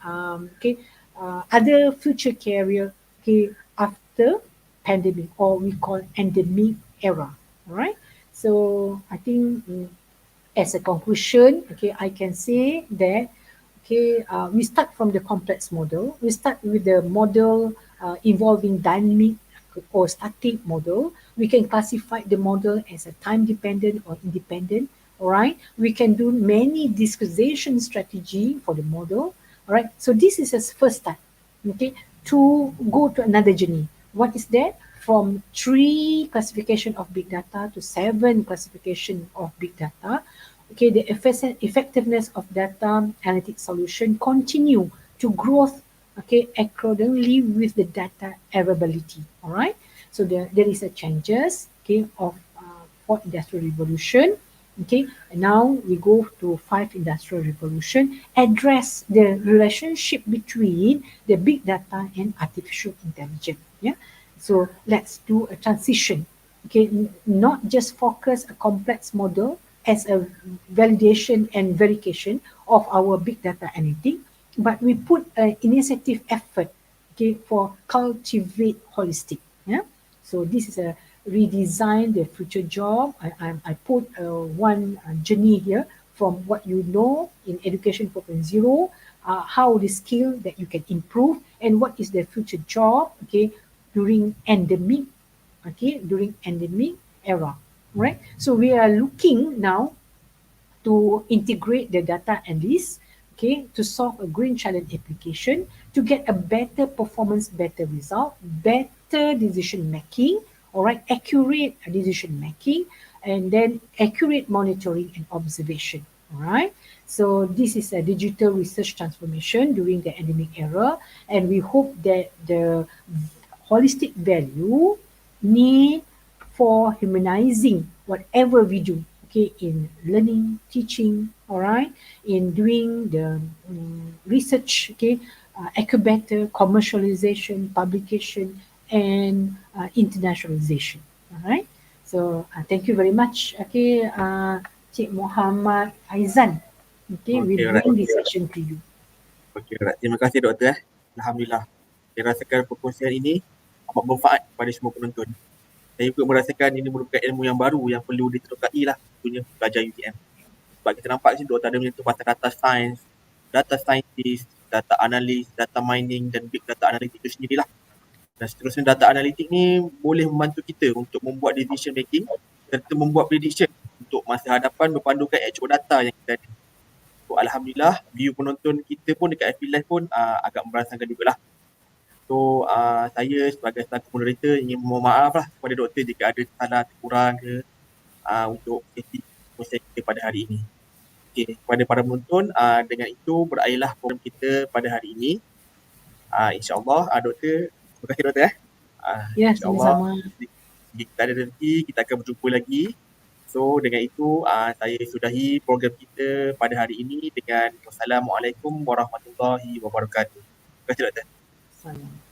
other future career, okay, after pandemic, or we call endemic era. All right. So I think as a conclusion, okay, I can say that we start from the complex model. We start with the model involving dynamic or static model. We can classify the model as a time dependent or independent. All right. We can do many discretization strategy for the model. All right. So this is a first step. Okay, to go to another journey. What is that? From 3 classification of big data to 7 classification of big data. Okay, the effectiveness of data analytic solution continue to growth, okay, accordingly with the data availability. All right. So there is a changes, okay, of 4th industrial revolution. Okay, and now we go to 5th industrial revolution, address the relationship between the big data and artificial intelligence. Yeah, so let's do a transition. Okay, not just focus a complex model as a validation and verification of our big data analytic, but we put an initiative effort, okay, for cultivate holistic. Yeah, so this is a redesign the future job. I put one journey here from what you know in education 4.0, how the skill that you can improve, and what is the future job, okay, during endemic, okay, during endemic era, right? So we are looking now to integrate the data analysis, okay, to solve a green challenge application, to get a better performance, better result, better decision making, all right, accurate decision making, and then accurate monitoring and observation, all right. So this is a digital research transformation during the endemic era, and we hope that the holistic value need for humanizing whatever we do, okay, in learning, teaching, all right, in doing the research, okay, incubator, commercialization, publication, and internationalization, all right. So thank you very much, okay, Cik Mohamad Faizan. Okay, we Okey, alright. bring this session to you. Okey, alright. Terima kasih Doktor. Alhamdulillah. Saya rasakan perkongsian ini amat bermanfaat kepada semua penonton. Saya juga merasakan ini merupakan ilmu yang baru yang perlu diterokai lah tentunya pelajar UTM. Sebab kita nampak di sini Doktor ada menyentuh pasal data science, data scientist, data analyst, data mining dan big data analytic itu sendirilah. Dan seterusnya data analitik ni boleh membantu kita untuk membuat decision making serta membuat prediction untuk masa hadapan berpandukan actual data yang kita ada. So, Alhamdulillah, view penonton kita pun dekat FB Live pun agak merasakan jugalah. So, saya sebagai selaku moderator ingin mohon maaf lah kepada doktor jika ada salah kurang ke untuk sesi proses kita pada hari ini. Okay, kepada para penonton, dengan itu berakhirlah program kita pada hari ini. InsyaAllah, doktor, terima kasih doktor. Ya, InsyaAllah, sama-sama. jika kita ada rezeki, kita akan berjumpa lagi. So, dengan itu, saya sudahi program kita pada hari ini dengan Wassalamualaikum warahmatullahi wabarakatuh. Terima kasih doktor. Salam.